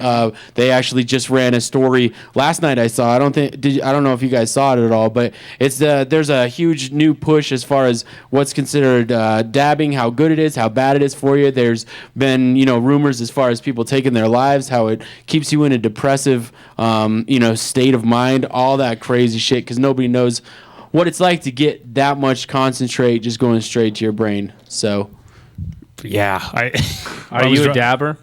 they actually just ran a story last night. I saw. I don't know if you guys saw it at all, but it's there's a huge new push as far as what's considered dabbing, how good it is, how bad it is for you. There's been rumors as far as people taking their lives, how it keeps you in a depressive state of mind, all that crazy shit, because nobody knows what it's like to get that much concentrate just going straight to your brain. So yeah, Are you a dabber?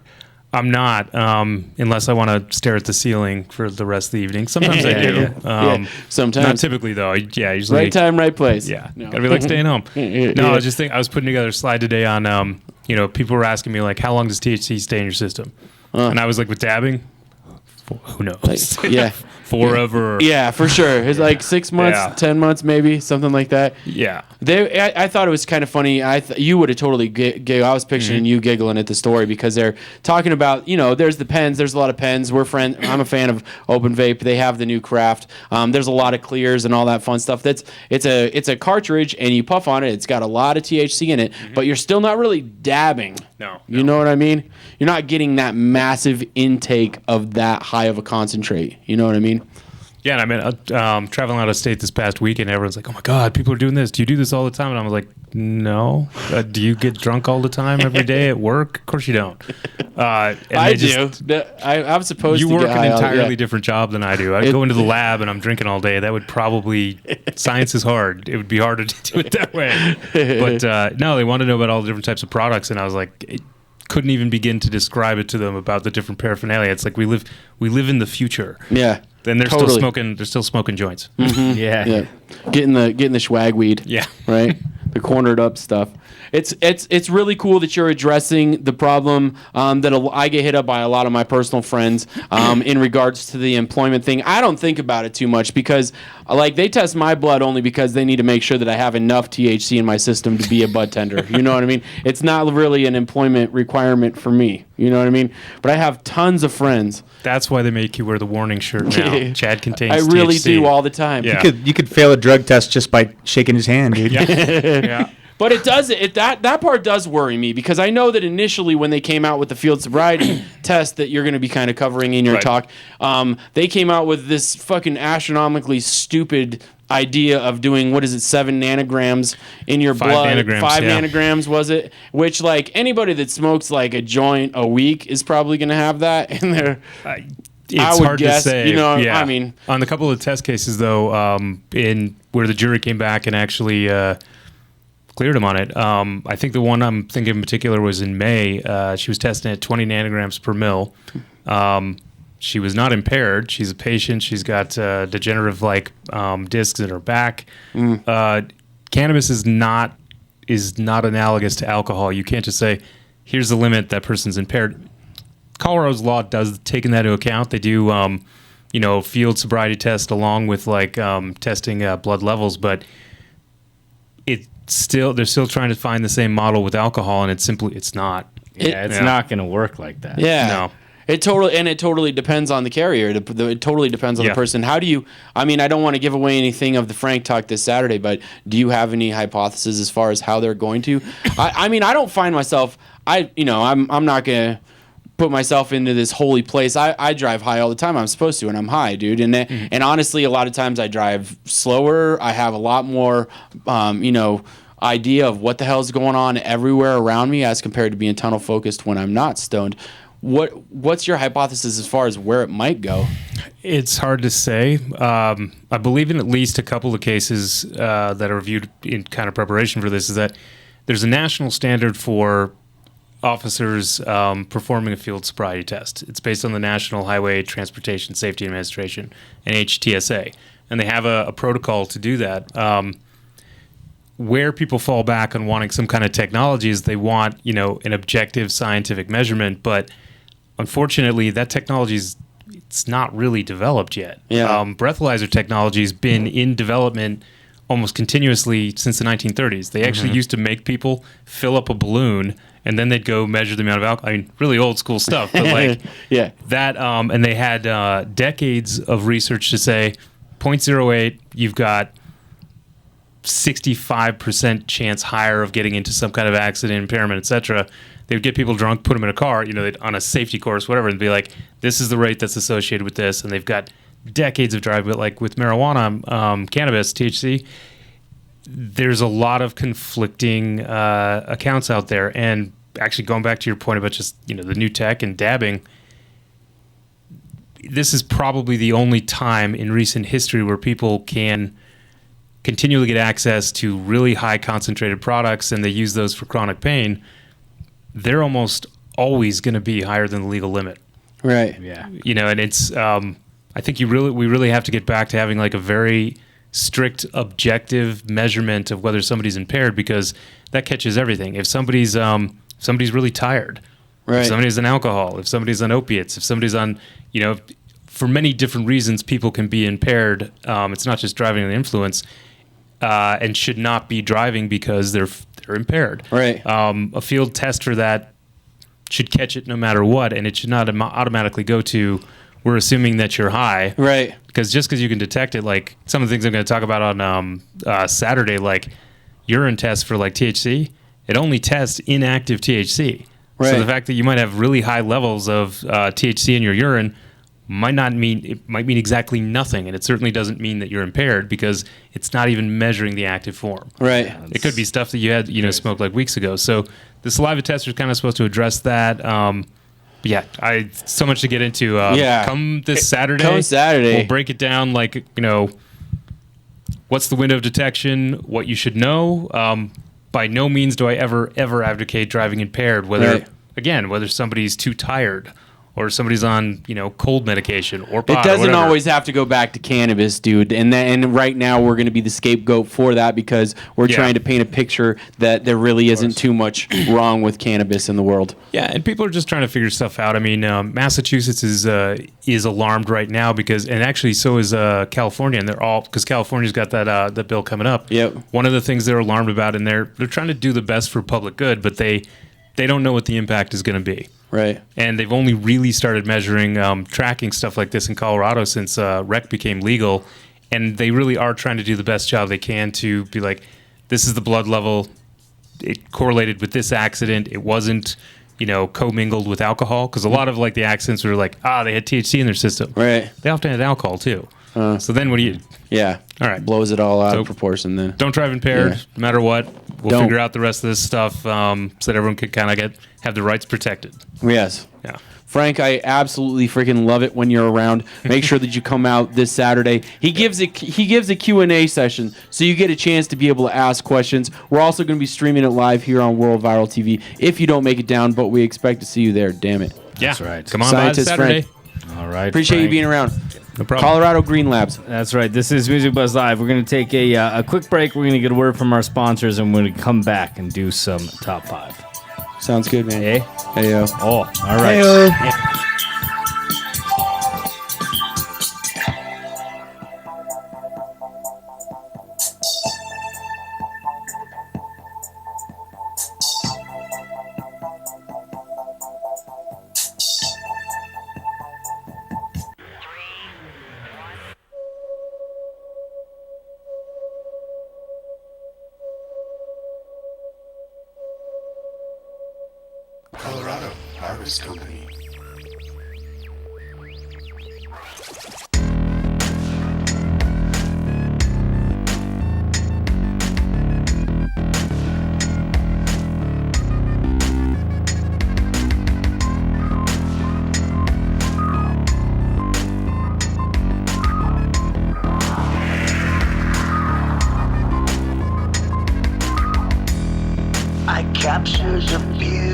I'm not, unless I want to stare at the ceiling for the rest of the evening. Sometimes I do. Sometimes. Not typically, though. Yeah, usually. Right time, right place. Yeah. No. Gotta be like staying home. Yeah. No, I was putting together a slide today on, people were asking me, like, how long does THC stay in your system? And I was like, with dabbing, who knows? Yeah. Forever. Yeah, for sure. It's like 6 months, 10 months, maybe something like that. Yeah. I thought it was kind of funny. You would have totally giggled. I was picturing you giggling at the story because they're talking about, there's the pens. There's a lot of pens. I'm a fan of Open Vape. They have the new craft. There's a lot of clears and all that fun stuff. It's a cartridge, and you puff on it. It's got a lot of THC in it, but you're still not really dabbing. No. You know what I mean? You're not getting that massive intake of that high of a concentrate. You know what I mean? Yeah, and I mean, traveling out of state this past weekend, everyone's like, "Oh my God, people are doing this. Do you do this all the time?" And I was like, "No." Do you get drunk all the time every day at work? Of course you don't. I do. I'm supposed to. You work get an high entirely different job than I do. I go into the lab and I'm drinking all day. That would probably science is hard. It would be harder to do it that way. But no, they wanted to know about all the different types of products, and I was like, couldn't even begin to describe it to them about the different paraphernalia. It's like we live in the future. Yeah. Then they're Totally. still smoking joints. Mhm. Yeah. Getting the swag weed. Yeah. Right. The cornered up stuff. It's really cool that you're addressing the problem that I get hit up by a lot of my personal friends in regards to the employment thing. I don't think about it too much because like they test my blood only because they need to make sure that I have enough THC in my system to be a bud tender. You know what I mean? It's not really an employment requirement for me. You know what I mean? But I have tons of friends. That's why they make you wear the warning shirt now. Chad contains I really THC. do all the time. Yeah. You could fail a drug test just by shaking his hand, dude. Yeah. But it does that part does worry me because I know that initially when they came out with the field sobriety test that you're going to be kind of covering in your talk, they came out with this fucking astronomically stupid idea of doing 7 nanograms in your 5 blood. nanograms, 5 yeah. nanograms was it? Which like anybody that smokes like a joint a week is probably going to have that in their. It's I would hard guess, to say. you know, Yeah. I mean, on the couple of test cases though, in where the jury came back and actually cleared him on it. I think the one I'm thinking in particular was in May. She was testing at 20 nanograms per mil. She was not impaired. She's a patient. She's got degenerative discs in her back. Cannabis is not analogous to alcohol. You can't just say, "Here's the limit. That person's impaired." Colorado's law does take that into account. They do, field sobriety test along with testing blood levels, but they're still trying to find the same model with alcohol, and it's not. It's not going to work like that. Yeah. No. It totally depends on the carrier. It totally depends on the person. How do you? I mean, I don't want to give away anything of the Frank talk this Saturday, but do you have any hypothesis as far as how they're going to? I mean, I don't find myself. I'm not gonna put myself into this holy place. I drive high all the time. I'm supposed to, and I'm high, dude. And honestly, a lot of times I drive slower. I have a lot more, idea of what the hell is going on everywhere around me as compared to being tunnel focused when I'm not stoned. What's your hypothesis as far as where it might go? It's hard to say. I believe in at least a couple of cases that are reviewed in kind of preparation for this is that there's a national standard for officers performing a field sobriety test. It's based on the National Highway Transportation Safety Administration, NHTSA, and they have a protocol to do that. Where people fall back on wanting some kind of technology is they want, an objective scientific measurement, but unfortunately, that technology it's not really developed yet. Yeah. Breathalyzer technology has been in development almost continuously since the 1930s. They actually used to make people fill up a balloon and then they'd go measure the amount of alcohol. I mean, really old school stuff, but that. And they had decades of research to say 0.08, you've got 65% chance higher of getting into some kind of accident, impairment, etc. They would get people drunk, put them in a car, on a safety course, whatever, and be like, this is the rate that's associated with this. And they've got decades of driving. But like with marijuana, cannabis, THC, there's a lot of conflicting accounts out there. And actually going back to your point about just, the new tech and dabbing, this is probably the only time in recent history where people can continually get access to really high concentrated products and they use those for chronic pain. They're almost always going to be higher than the legal limit. Right. Yeah. And it's, I think we really have to get back to having like a very strict objective measurement of whether somebody's impaired, because that catches everything. If somebody's really tired, right. If somebody's on alcohol, if somebody's on opiates, if somebody's on, for many different reasons, people can be impaired. It's not just driving under influence, and should not be driving because they're impaired. Right. A field test for that should catch it no matter what, and it should not automatically go to, we're assuming that you're high. Right. Because just because you can detect it, like some of the things I'm going to talk about on Saturday, like urine tests for like THC, it only tests inactive THC. Right. So the fact that you might have really high levels of THC in your urine might mean exactly nothing, and it certainly doesn't mean that you're impaired because it's not even measuring the active form. Right. Yeah, it could be stuff that you had, smoked like weeks ago. So the saliva tester is kind of supposed to address that. So much to get into. Come this Saturday. Come Saturday. We'll break it down like, what's the window of detection, what you should know. By no means do I ever advocate driving impaired, whether somebody's too tired or somebody's on, cold medication or pot. It doesn't always have to go back to cannabis, dude. And right now we're going to be the scapegoat for that because we're trying to paint a picture that there really isn't too much wrong with cannabis in the world. Yeah, and people are just trying to figure stuff out. I mean, Massachusetts is alarmed right now because, and actually so is California, and because California's got that bill coming up. Yep. One of the things they're alarmed about, and they're trying to do the best for public good, but they don't know what the impact is going to be. Right. And they've only really started measuring, tracking stuff like this in Colorado since rec became legal. And they really are trying to do the best job they can to be like, this is the blood level. It correlated with this accident. It wasn't, commingled with alcohol. Because a lot of the accidents were like, they had THC in their system. Right. They often had alcohol too. So then what do you... Yeah. All right. Blows it all out of proportion then. Don't drive impaired, no matter what. We'll figure out the rest of this stuff so that everyone can kind of have the rights protected. Yes. Yeah. Frank, I absolutely freaking love it when you're around. Make sure that you come out this Saturday. He gives a Q&A session, so you get a chance to be able to ask questions. We're also going to be streaming it live here on World Viral TV if you don't make it down, but we expect to see you there. Damn it. Yeah. That's right. Come on by Saturday. Frank. All right. Appreciate Frank. you being around. No problem. Colorado Green Labs. That's right. This is Music Buzz Live. We're going to take a quick break. We're going to get a word from our sponsors, and we're going to come back and do some top 5. Sounds good, man. Hey? Hey, yo. Oh, all right. Hey-o. Yeah. Colorado Harvest Company. I capture your beauty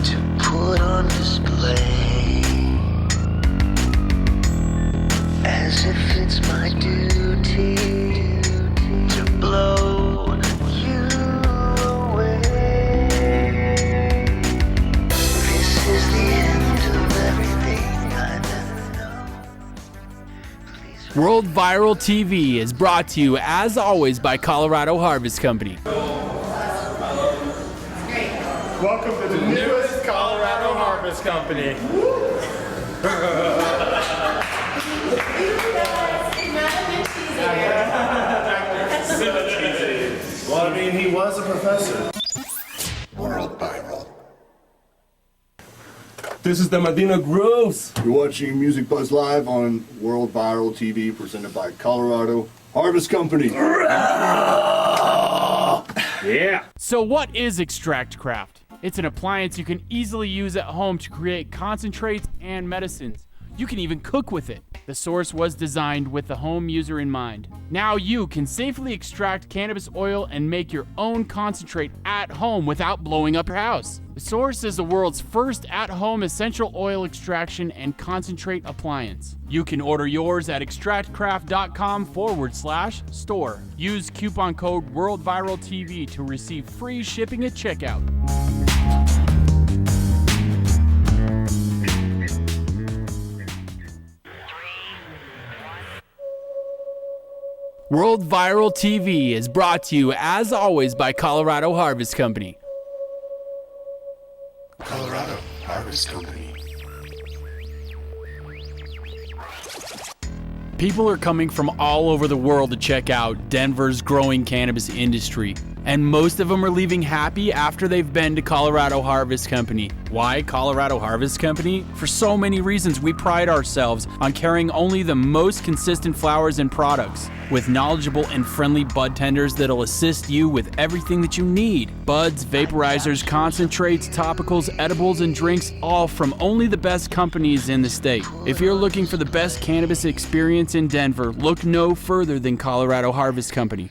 to put on display, as if it's my duty to blow you away. This is the end of everything I've ever known. World Viral TV is brought to you, as always, by Colorado Harvest Company. Welcome to the newest Colorado Harvest Company. Well, I mean, he was a professor. World Viral. This is the Medina Grooves. You're watching Music Buzz Live on World Viral TV, presented by Colorado Harvest Company. Yeah. So what is Extract Craft? It's an appliance you can easily use at home to create concentrates and medicines. You can even cook with it. The source was designed with the home user in mind. Now you can safely extract cannabis oil and make your own concentrate at home without blowing up your house. The source is the world's first at-home essential oil extraction and concentrate appliance. You can order yours at extractcraft.com/store. Use coupon code WorldViralTV to receive free shipping at checkout. World Viral TV is brought to you, as always, by Colorado Harvest Company. Colorado Harvest Company. People are coming from all over the world to check out Denver's growing cannabis industry. And most of them are leaving happy after they've been to Colorado Harvest Company. Why Colorado Harvest Company? For so many reasons. We pride ourselves on carrying only the most consistent flowers and products, with knowledgeable and friendly bud tenders that'll assist you with everything that you need. Buds, vaporizers, concentrates, topicals, edibles, and drinks, all from only the best companies in the state. If you're looking for the best cannabis experience in Denver, look no further than Colorado Harvest Company.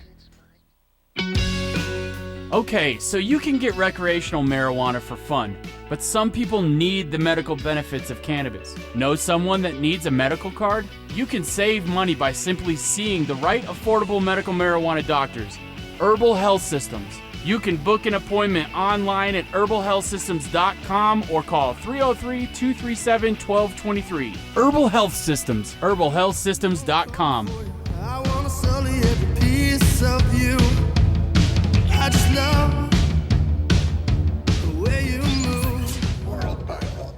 Okay, so you can get recreational marijuana for fun, but some people need the medical benefits of cannabis. Know someone that needs a medical card? You can save money by simply seeing the right affordable medical marijuana doctors. Herbal Health Systems. You can book an appointment online at herbalhealthsystems.com or call 303-237-1223. Herbal Health Systems. herbalhealthsystems.com. I wanna sell every piece of you. I just love the way you move. World Bible.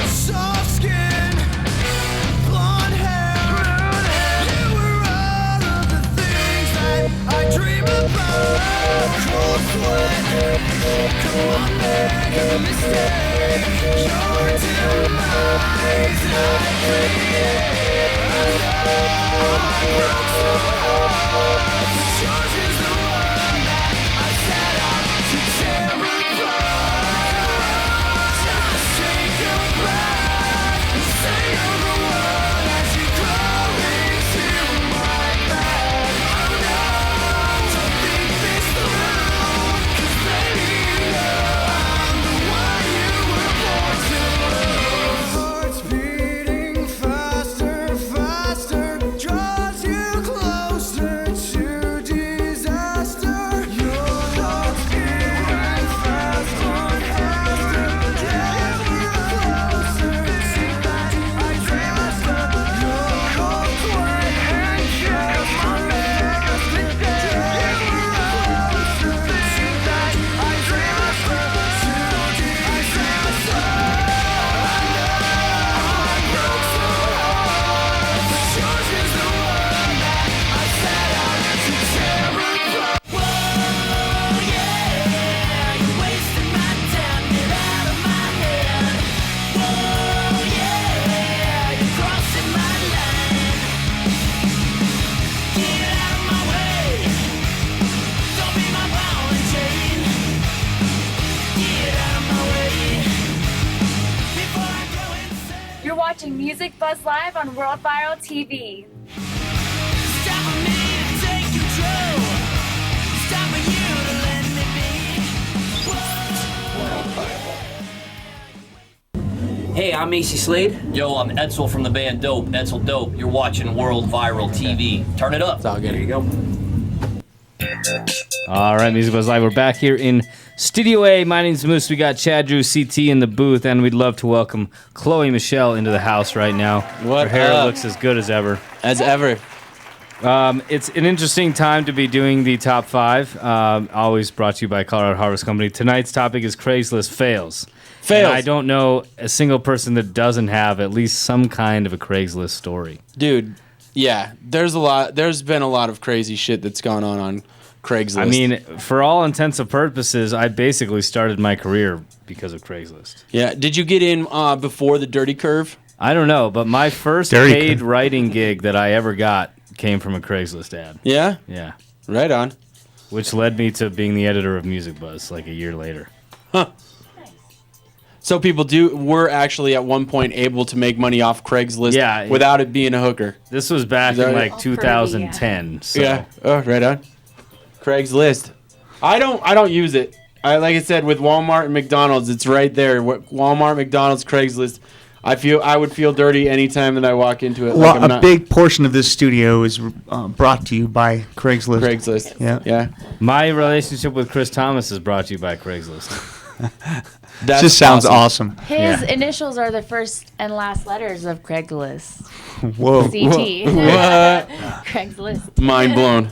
Soft skin, blonde hair, you were all of the things that I dream about. Cold sweat, come on, make a mistake. Your demise I create. I know I broke so hard. Yours is the one that I set out to tear apart. Just take a breath and say you're the one as you crawl into my bed. Oh no, don't think this through, 'cause baby you know I'm the one you were born to lose. Heart's beating faster, faster, draws you closer to disaster. Your heart's beating faster, faster, draws you closer to that I dream of. Your cold sweat and kiss my neck as the day closer to that I dream of. To disaster. I know I broke so hard, but yours is the one that I set out to tear apart. Whoa, yeah, you're wasting my time, get out of my head. Whoa, yeah, you're crossing my line. Get out of my way, don't be my ball and chain. Get out of my way before I go insane. You're watching Music Buzz Live on World Viral TV. Stopping me to take control, stopping you to let me be. Hey, I'm Macy Slade. Yo, I'm Edsel from the band Dope. Edsel Dope. You're watching World Viral TV. Turn it up. It's all good. There you go. All right, Music Buzz Live. We're back here in Studio A. My name's Moose. We got Chad Drew, CT in the booth, and we'd love to welcome Chloe Michelle into the house right now. What Her hair up? looks as good as ever. As ever. It's an interesting time to be doing the top five. Always brought to you by Colorado Harvest Company. Tonight's topic is Craigslist fails. Fails. And I don't know a single person that doesn't have at least some kind of a Craigslist story. Dude, yeah, there's been a lot of crazy shit that's gone on Craigslist. I mean, for all intents and purposes, I basically started my career because of Craigslist. Yeah, did you get in before the dirty curve? I don't know, but my first Dirty paid writing gig that I ever got came from a Craigslist ad. Yeah? Yeah. Right on. Which led me to being the editor of Music Buzz like a year later. Huh. So people were actually at one point able to make money off Craigslist without it being a hooker. This was back in like 2010. So. Yeah. Oh, right on. Craigslist. I don't use it. Like I said, with Walmart and McDonald's, it's right there. Walmart, McDonald's, Craigslist. I would feel dirty anytime that I walk into it. Well, a big portion of this studio is brought to you by Craigslist. Craigslist. Yeah. Yeah. My relationship with Chris Thomas is brought to you by Craigslist. That just sounds awesome. His initials are the first and last letters of Craigslist. Whoa. CT. What? Craigslist. Mind blown.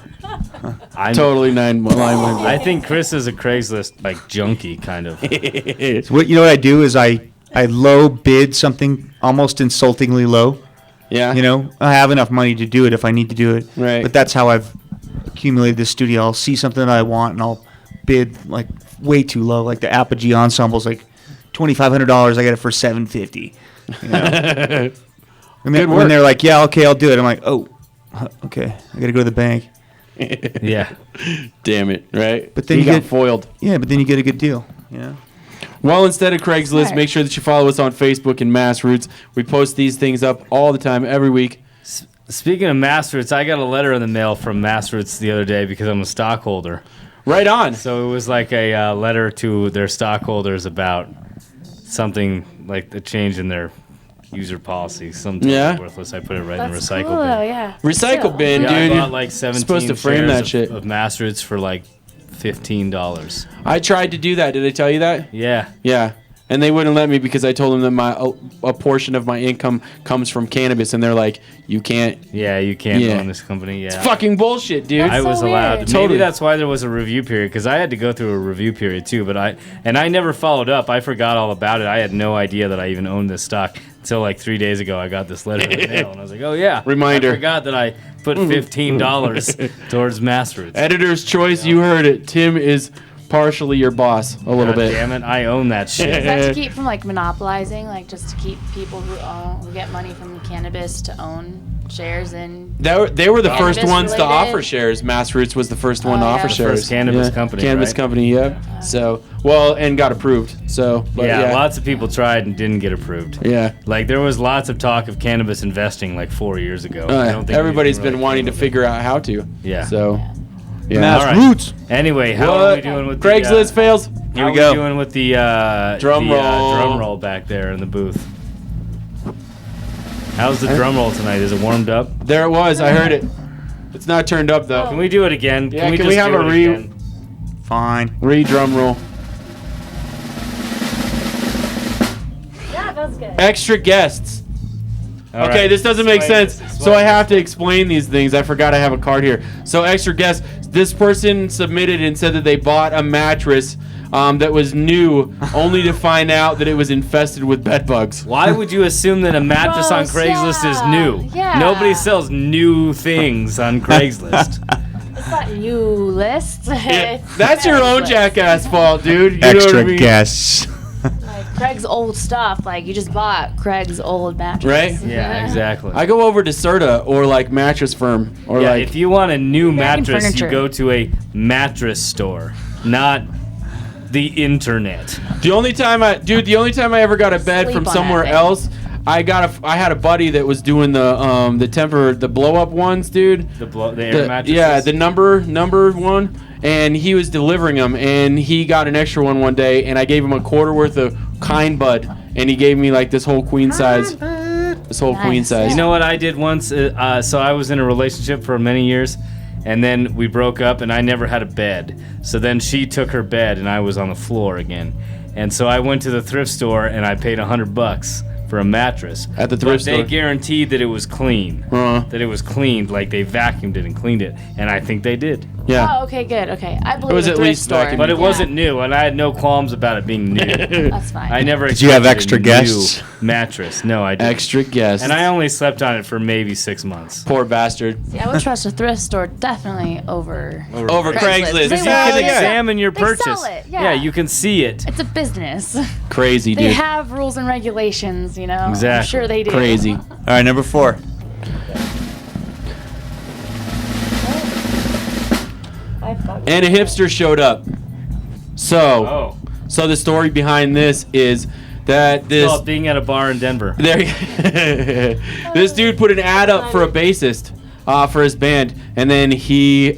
I'm Totally mind blown. I think Chris is a Craigslist like junkie kind of. So what I do is I low bid something almost insultingly low. Yeah. I have enough money to do it if I need to do it. Right. But that's how I've accumulated this studio. I'll see something that I want and I'll bid like way too low. Like the Apogee Ensemble's like $2,500. I get it for $750. And then when they're like, yeah, okay, I'll do it. I'm like, oh, okay, I gotta go to the bank. Yeah. Damn it, right? But then you you got get foiled. Yeah, but then you get a good deal. Well, instead of Craigslist, Smart. make sure that you follow us on Facebook and Mass Roots. We post these things up all the time, every week. Speaking of Mass Roots, I got a letter in the mail from Mass Roots the other day because I'm a stockholder. Right on. So it was like a letter to their stockholders about something like the change in their user policy. Something worthless. I put it right in the recycle cool, bin. though, yeah. Recycle bin, Yeah, dude. I bought like 17 supposed to frame shares that shit. of Mass Roots for like $15. I tried to do that. Did I tell you that? Yeah. Yeah. And they wouldn't let me because I told them that a portion of my income comes from cannabis, and they're like, "You can't." Yeah, you can't own this company. Yeah, It's fucking bullshit, dude. I was allowed. Totally. Maybe that's why there was a review period because I had to go through a review period too. But I never followed up. I forgot all about it. I had no idea that I even owned this stock until like 3 days ago. I got this letter in the mail, and I was like, "Oh yeah, Reminder." I forgot that I put $15 towards Mass Roots." Editor's choice. You heard it. Tim is partially your boss a little God bit. Damn it, I own that shit. Is that to keep from like monopolizing, like just to keep people who get money from cannabis to own shares in? They were the first ones to Cannabis-related? offer shares. Mass Roots was the first one to yeah. offer The shares. first cannabis company, Cannabis right? company, yeah. So, well, and got approved. So, but Yeah, lots of people tried and didn't get approved. Yeah. Like there was lots of talk of cannabis investing like 4 years ago. I don't think everybody's anything been really wanting to came of figure out how to. Yeah. So, yeah. Mass Roots. Anyway, how are we doing with Craigslist fails? Here we go. Doing with the Drum roll. drum roll back there in the booth. How's the drum roll tonight? Is it warmed up? There it was. I heard it. It's not turned up though. Can we do it again? Yeah, can just we have do a it again? Fine. Drum roll. Yeah, that's good. Extra guests. All Okay, right, this doesn't make explain sense. this, So I have to explain these things. I forgot I have a card here. So extra guests. This person submitted and said that they bought a mattress that was new, only to find out that it was infested with bed bugs. Why would you assume that a mattress on Gross, Craigslist is new? Yeah. Nobody sells new things on Craigslist. It's not you list. That's your own jackass fault, dude. You know Extra what I mean? guests. Like Craig's old stuff. Like you just bought Craig's old mattress. Right? Yeah, exactly. I go over to Serta or like Mattress Firm or Yeah, like if you want a new American mattress, Furniture. you go to a mattress store, not the internet. the only time I ever got a bed Sleep from on somewhere that thing. else, I had a buddy that was doing the blow up ones, dude. The air mattresses. Yeah, the number one, and he was delivering them, and he got an extra one day, and I gave him a quarter worth of Kind Bud, and he gave me like this whole queen size. This whole queen size. You know what I did once? So I was in a relationship for many years, and then we broke up, and I never had a bed. So then she took her bed, and I was on the floor again. And so I went to the thrift store, and I paid $100 for a mattress. At the thrift but store? they guaranteed that it was clean. That it was cleaned, like they vacuumed it and cleaned it. And I think they did. Oh, okay, good. Okay, I believe was the at thrift least store. vacuumed. But it Yeah. wasn't new, and I had no qualms about it being new. That's fine. I never. Did you have expected extra a guests? New mattress? No, I didn't. Extra guests. And I only slept on it for maybe 6 months. Poor bastard. Yeah, I would trust a thrift store definitely over Over Craigslist. Because you They can will. examine your They purchase. sell it, yeah. You can see it. It's a business. Crazy, They dude. have rules and regulations, you know. I'm Exactly. sure they do. Crazy. All right, number 4. And a hipster showed up. So, Oh. so the story behind this is that this Called being at a bar in Denver. there, this dude put an ad up for a bassist for his band, and then he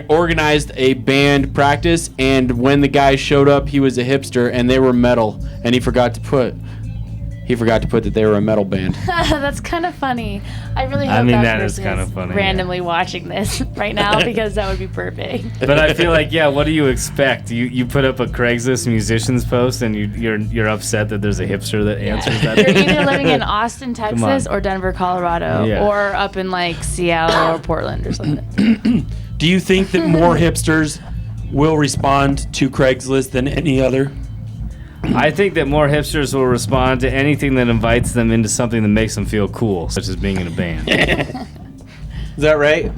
organized a band practice. And when the guy showed up, he was a hipster, and they were metal, and he forgot to put he forgot to put that they were a metal band. That's kind of funny. I really hope that is person kind of funny. randomly watching this right now because that would be perfect. But I feel like, what do you expect? You put up a Craigslist musicians post and you're upset that there's a hipster that answers that. You're either living in Austin, Texas, or Denver, Colorado, or up in like Seattle or Portland or something. Do you think that more hipsters will respond to Craigslist than any other? I think that more hipsters will respond to anything that invites them into something that makes them feel cool, such as being in a band. Is that right?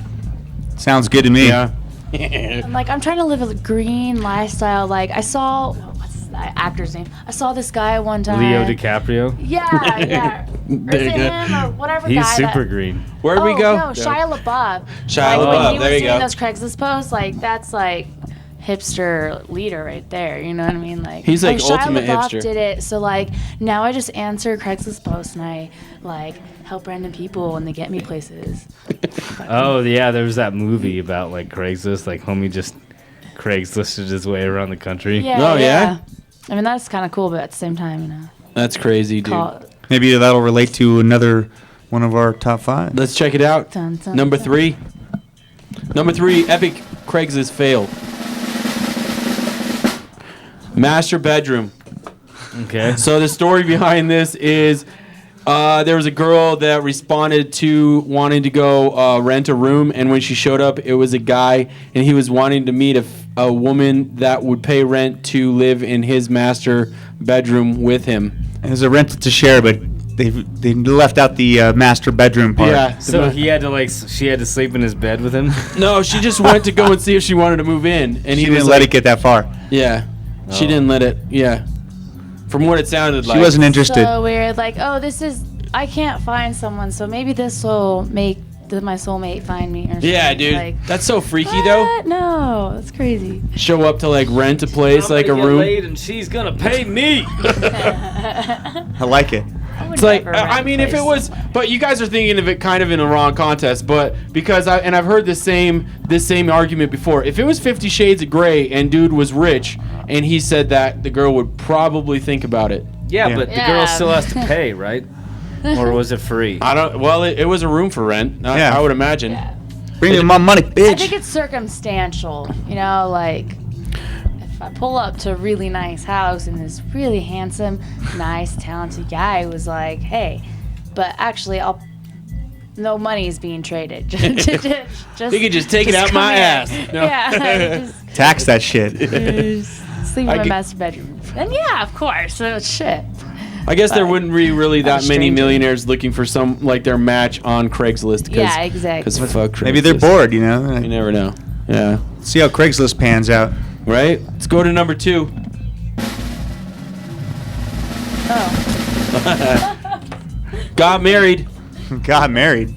Sounds good to me. Yeah. I'm trying to live a green lifestyle. Like I saw, what's that actor's name? I saw this guy one time. Leo DiCaprio? Yeah. There you go. Him or whatever He's guy super that, green. Where'd we go? No, Shia LaBeouf. Shia When LaBeouf, he there was you doing go. those Craigslist posts, like that's like hipster leader right there. You know what I mean? Like He's like Shia ultimate LaBeouf hipster. did it. So like now I just answer Craigslist posts and I like help random people when they get me places. Oh, yeah, there was that movie about like Craigslist. Like homie just Craigslisted his way around the country. Yeah. I mean that's kind of cool, but at the same time, you know. That's crazy, dude. Maybe that'll relate to another one of our top 5. Let's check it out. Dun, dun, Number dun. 3. Number 3, epic Craigslist fail. Master bedroom. Okay. So the story behind this is there was a girl that responded to wanting to go rent a room, and when she showed up, it was a guy, and he was wanting to meet a woman that would pay rent to live in his master bedroom with him. It was a rented to share, but they left out the master bedroom part. Yeah. So she had to sleep in his bed with him? No, she just went to go and see if she wanted to move in, and She he was didn't like, let it get that far. Yeah. She Oh. didn't let it. Yeah. From what it sounded like. She wasn't interested. So weird. Like, oh, I can't find someone, so maybe this will make my soulmate find me. Or Yeah, something. dude. Like, That's so freaky, though. what? No, that's crazy. Show up to like rent a place, like a room. And she's gonna pay me. I like it. It's like, I mean, if it was, but you guys are thinking of it kind of in the wrong context. But because I've heard this same argument before. If it was 50 Shades of Grey and dude was rich and he said that, the girl would probably think about it. Yeah, but the girl still has to pay, right? Or was it free? I don't. Well, it was a room for rent. I would imagine. Bring me my money, bitch. I think it's circumstantial. You know, like if I pull up to a really nice house and this really handsome, nice, talented guy was like, "Hey," but actually, no money is being traded. just You could just take it out come my in. ass. No. Yeah. Just Tax that shit. sleep in my master bedroom. And yeah, of course. So shit. I guess there wouldn't be really I'm a that many stranger. millionaires looking for some like their match on Craigslist. Yeah, exactly. Because fuck Craigslist. Maybe they're bored, you know? You never know. Yeah. See how Craigslist pans out. Right? Let's go to number 2. Got married. Got married.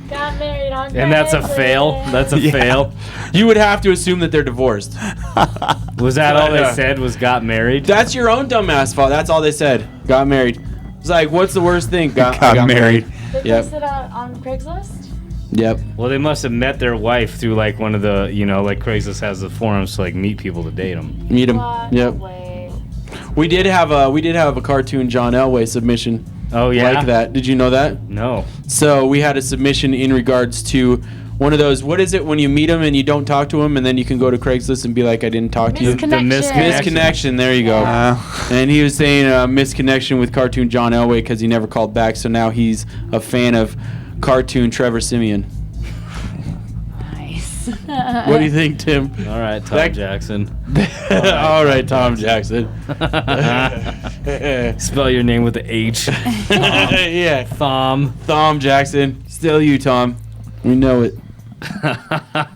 Got married on And that's a fail. That's a fail. You would have to assume that they're divorced. Was that all they said? Was got married? That's your own dumbass fault. That's all they said. Got married. It's like, what's the worst thing? Got married. Did Yep. they sit on Craigslist? Yep. Well, they must have met their wife through like one of the, like Craigslist has the forums to like meet people to date them. Meet them. What? Yep. No way. We did have a cartoon John Elway submission. Oh yeah. Like that. Did you know that? No. So we had a submission in regards to one of those. What is it when you meet them and you don't talk to them, and then you can go to Craigslist and be like, I didn't talk to you. Misconnection. There you go. And he was saying misconnection with cartoon John Elway because he never called back. So now he's a fan of cartoon Trevor Simeon. Nice. What do you think, Tim? All right, Tom Jackson. All right, Tom Jackson. Spell your name with the H. Yeah. Thom Jackson. Still you, Tom. We know it.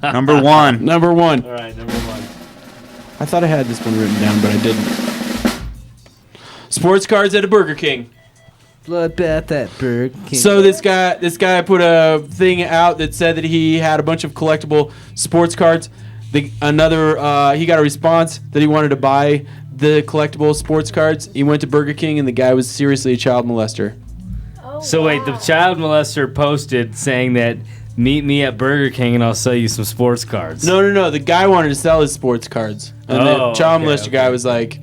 Number 1. Number 1. All right, number 1. I thought I had this one written down, but I didn't. Sports cards at a Burger King. Bloodbath at Burger King. So this guy put a thing out that said that he had a bunch of collectible sports cards. He got a response that he wanted to buy the collectible sports cards. He went to Burger King and the guy was seriously a child molester. So wait, the child molester posted saying that meet me at Burger King and I'll sell you some sports cards. No. The guy wanted to sell his sports cards, and the child molester guy was like,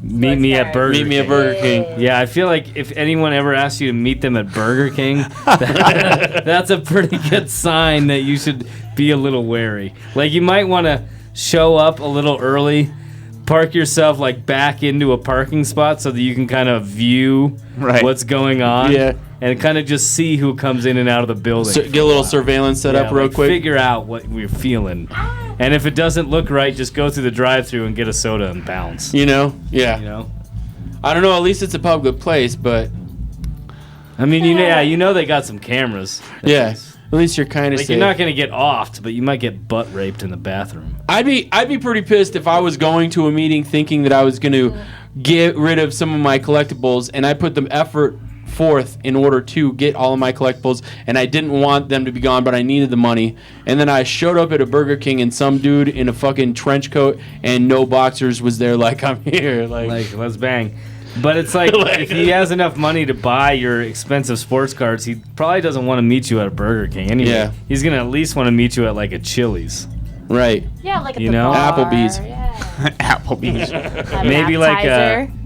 Meet me at Burger King. Meet me at Burger King. Yeah, I feel like if anyone ever asks you to meet them at Burger King, that's a pretty good sign that you should be a little wary. Like, you might want to show up a little early, park yourself like back into a parking spot so that you can kind of view what's going on. Yeah. And kind of just see who comes in and out of the building. So, get a little surveillance set up real quick. Figure out what we're feeling. And if it doesn't look right, just go through the drive-thru and get a soda and bounce. You know? Yeah. You know? I don't know. At least it's a public place, but... I mean, you know they got some cameras. Yeah. At least you're kind of like, safe. you're not going to get offed, but you might get butt raped in the bathroom. I'd be pretty pissed if I was going to a meeting thinking that I was going to get rid of some of my collectibles, and I put the effort forth in order to get all of my collectibles, and I didn't want them to be gone, but I needed the money. And then I showed up at a Burger King, and some dude in a fucking trench coat and no boxers was there like, I'm here. Like let's bang. But it's like, if he has enough money to buy your expensive sports cards, he probably doesn't want to meet you at a Burger King anyway. Yeah. He's going to at least want to meet you at like a Chili's. Right. Yeah, like at You the know? bar. Applebee's. Yeah. Applebee's.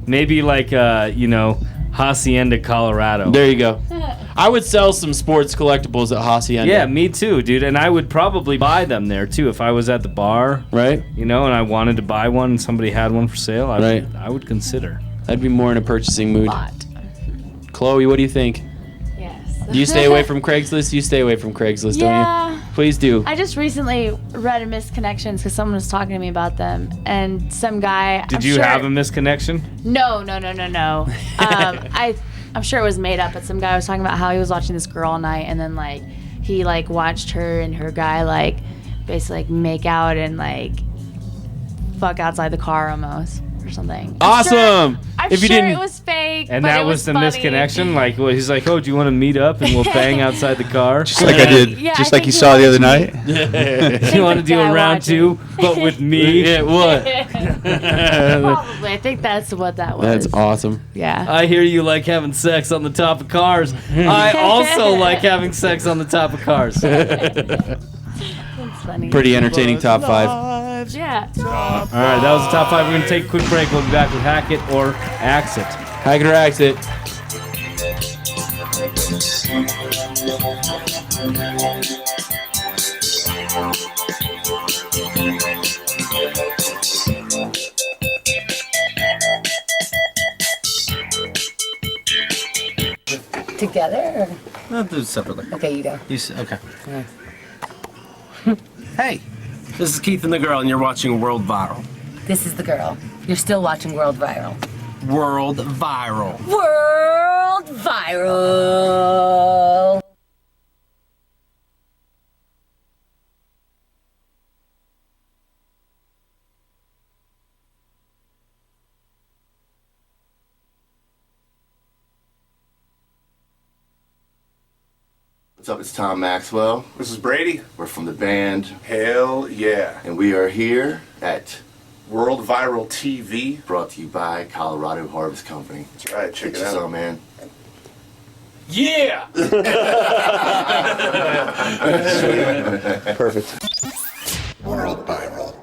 maybe like Hacienda, Colorado. There you go. I would sell some sports collectibles at Hacienda. Yeah, me too, dude. And I would probably buy them there too if I was at the bar. Right. You know, and I wanted to buy one and somebody had one for sale. I would consider. I'd be more in a purchasing mood. Chloe, what do you think? Yes. Do you stay away from Craigslist? You stay away from Craigslist, don't Yeah. you? Please do. I just recently read a Misconnections because someone was talking to me about them, and some guy. Did you have a misconnection? No. I'm sure it was made up, but some guy was talking about how he was watching this girl all night, and then like he like watched her and her guy like basically like make out and like fuck outside the car almost or something. Awesome. I'm If you sure didn't- it was fake. And but that it was the funny. misconnection? Like, well, he's like, oh, do you want to meet up and we'll bang outside the car? Just like I did. Yeah, just I like you think saw he the other watched night. Do you want to do a round two, but with me? Yeah, what? Probably. I think that's what that was. That's awesome. Yeah. I hear you like having sex on the top of cars. I also like having sex on the top of cars. That's funny. Pretty entertaining top 5. Yeah. All right, that was the top 5. We're going to take a quick break. We'll be back with Hack It or Axe It. Hack it or axe it. Together? I'll do it separately. Okay, you go. Okay. Hey, this is Keith and the Girl, and you're watching World Viral. This is the girl. You're still watching World Viral. World Viral. World Viral. What's up? It's Tom Maxwell. This is Brady. We're from the band Hell Yeah. And we are here at World Viral TV, brought to you by Colorado Harvest Company. That's right, check it out, man. Yeah! Perfect. World Viral.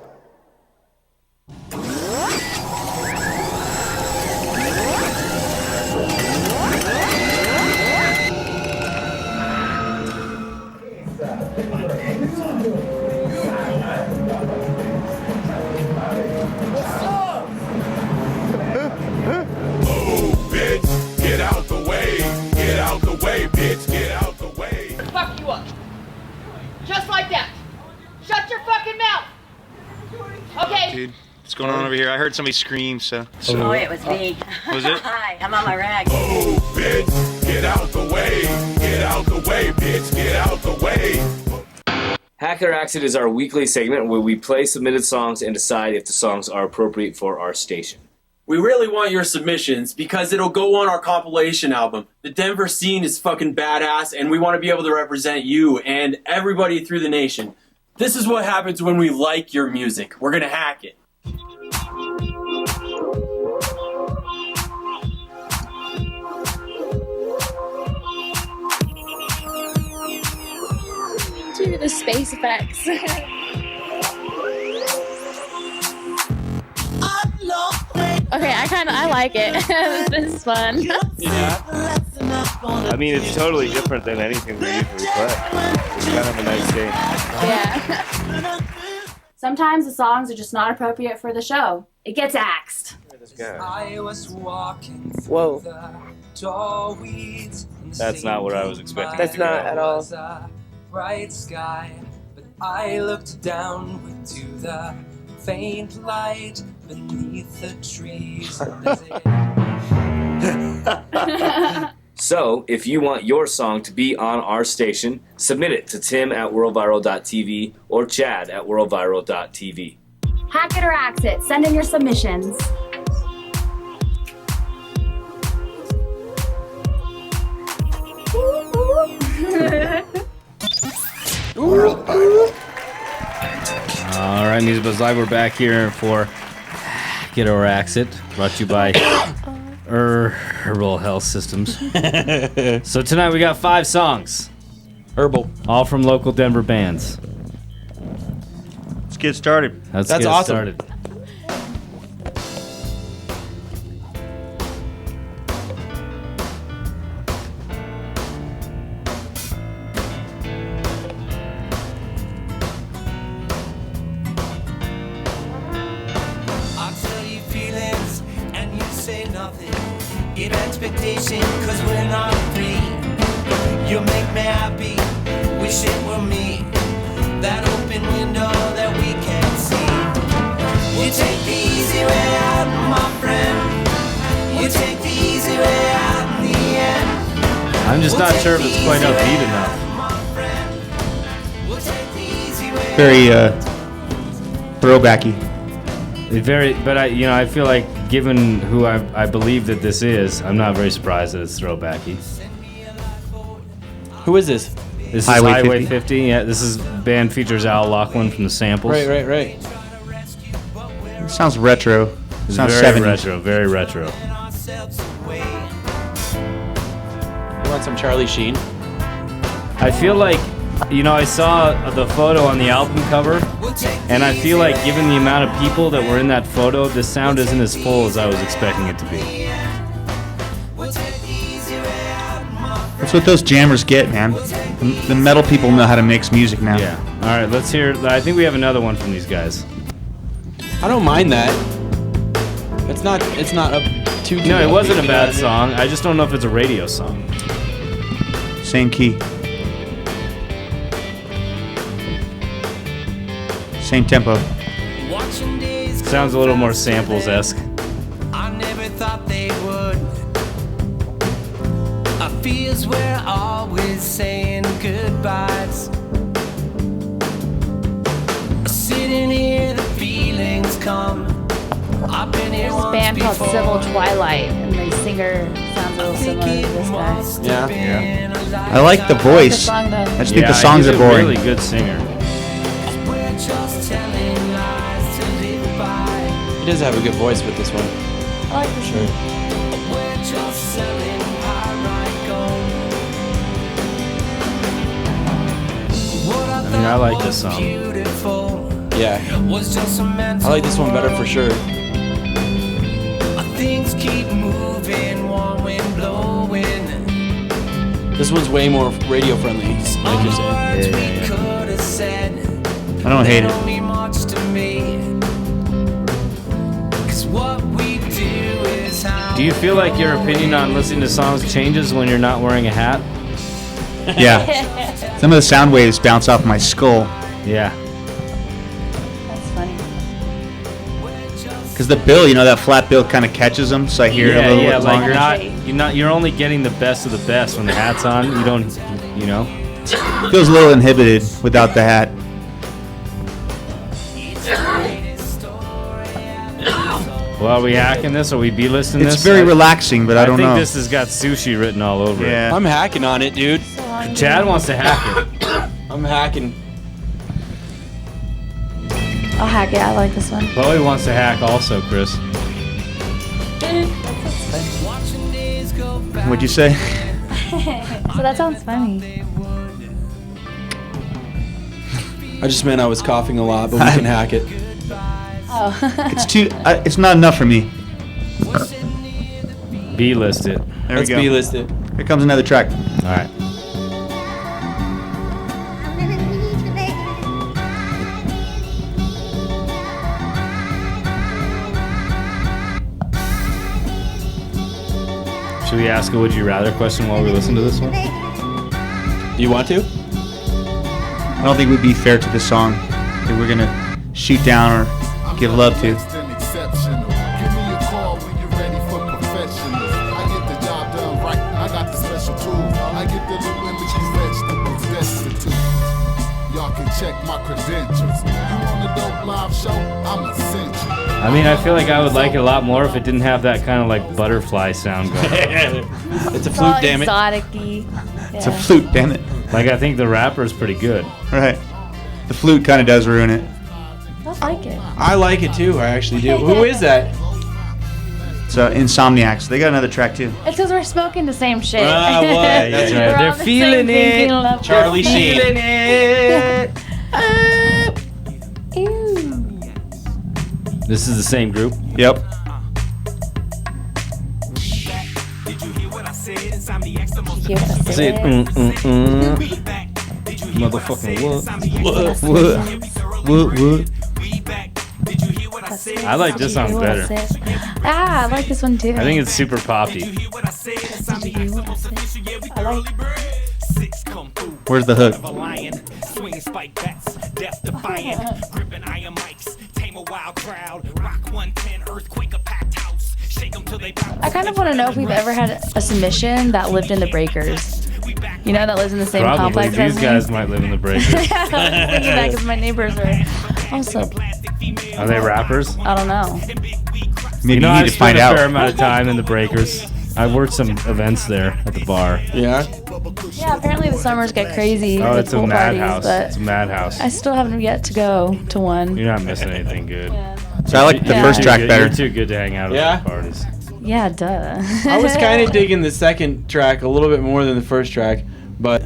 Get out the way. Get out the way, bitch. Get out the way. Fuck you up. Just like that. Shut your fucking mouth. Okay. Dude, what's going on over here? I heard somebody scream, so. Oh, it was me. Was it? Hi, I'm on my rag. Oh, bitch. Get out the way. Get out the way, bitch. Get out the way. Hack It or Axe It is our weekly segment where we play submitted songs and decide if the songs are appropriate for our station. We really want your submissions because it'll go on our compilation album. The Denver scene is fucking badass, and we want to be able to represent you and everybody through the nation. This is what happens when we like your music. We're gonna hack it. Do the space effects. I'm not Okay, I like it. This is fun. Yeah. I mean, it's totally different than anything we usually play. It's kind of a nice game. Yeah. Sometimes the songs are just not appropriate for the show. It gets axed. I was walking Whoa. That's not what I was expecting. That's not at all. Bright sky, but I looked down to the faint light beneath the trees. So, if you want your song to be on our station, submit it to tim@worldviral.tv or chad@worldviral.tv. Hack it or axe it. Send in your submissions. All right, Music Buzz Live, we're back here for Get or Axe It, brought to you by Herbal Health Systems. So tonight we got 5 songs. Herbal. All from local Denver bands. Let's get started. Let's That's get awesome. started. I tell you feelings and you say nothing. Give expectation cause we're not free. You make me happy, wish it were me. That open window that we can't see. You take the easy way out, my friend. You take the easy way out in the end. I'm just not sure if it's quite upbeat enough. Very throwbacky. But I feel like given who I believe that this is, I'm not very surprised that it's throwbacky. Who is this? This Highway is Highway 50. 50. Yeah, this is band features Al Loughlin from the Samples. Right. It sounds retro. It's Sounds very 70s. retro, very retro. You want some Charlie Sheen? I feel like, I saw the photo on the album cover, and I feel like given the amount of people that were in that photo, the sound isn't as full as I was expecting it to be. That's what those jammers get, man. The metal people know how to mix music now. Yeah. All right, let's hear. I think we have another one from these guys. I don't mind that. It's not up too. No, it wasn't a upbeat, bad you know song. I just don't know if it's a radio song. Same key. Same tempo. Sounds a little more Samples-esque. I never thought they would. Our fears were always saying goodbyes. Sitting here, the feelings come. I've been here There's a once band called before. Civil Twilight, and the singer sounds a little similar to this guy. Yeah. I like the voice. song, though. I just think the songs he's are boring. a really good singer. We're just telling lies to live by. He does have a good voice with this one. I like this Sure. We're just selling pyrite gold. What I I like this song. beautiful Yeah. was just a mental I like this one better for sure. Things keep moving, warm wind blowing. This one's way more radio friendly, like you're saying. We could have said I don't hate it. don't mean much to me. 'Cause what we do is how Do you feel like your opinion on listening to songs changes when you're not wearing a hat? Yeah. Some of the sound waves bounce off my skull. Yeah. That's funny. Because the bill, that flat bill kind of catches them, so I hear it a little bit like longer. you're only getting the best of the best when the hat's on. You don't, Feels a little inhibited without the hat. Well, are we hacking this? Are we B-listing this? It's very relaxing, but I don't know. think this has got sushi written all over Yeah. I'm hacking on it, dude. it. Chad wants to hack it. I'm hacking. I'll hack it. I like this one. Chloe wants to hack also, Chris. What'd you say? So that sounds funny. I just meant I was coughing a lot, but we can hack it. Oh. It's not enough for me. B-list it. There Let's we go. B-list it. Here comes another track. All right. Should we ask a would you rather question while we listen to this one? Do you want to? I don't think we'd be fair to the song that we're gonna shoot down or give love to. Check my credentials. You want a dope live show? I'm essential. I mean, I feel like I would like it a lot more if it didn't have that kind of like butterfly sound going on. It's a flute, damn it. Exotic-y. It's a flute, damn it. Like, I think the rapper's pretty good. Right. The flute kind of does ruin it. I like it. I like it too. I actually do. Who is that? It's Insomniacs. They got another track too. It's because we're smoking the same shit. Ah, what? That's right. We're They're on the feeling same it. thinking level. Charlie Sheen. Feeling it. This is the same group? Yep. Say it. Motherfucking what? I like this song better. Ah, I like this one too. I think it's super poppy. I like. Where's the hook? I kind of want to know if we've ever had a submission that lived in the breakers. You know, that lives in the same Probably. complex as These me. guys might live in the breakers. Yeah, I was thinking that because my neighbors are also. Are they rappers? I don't know. Maybe you know, you need I to spent find a out. fair amount of time in the breakers. I worked some events there at the bar. Yeah? Yeah, apparently the summers get crazy. Oh, with it's a pool parties, madhouse. but It's a madhouse. I still haven't yet to go to one. You're not missing anything good. So I like the Yeah. first track better. You're too good to hang out Yeah? at the parties. Yeah, duh. I was kind of digging the second track a little bit more than the first track, but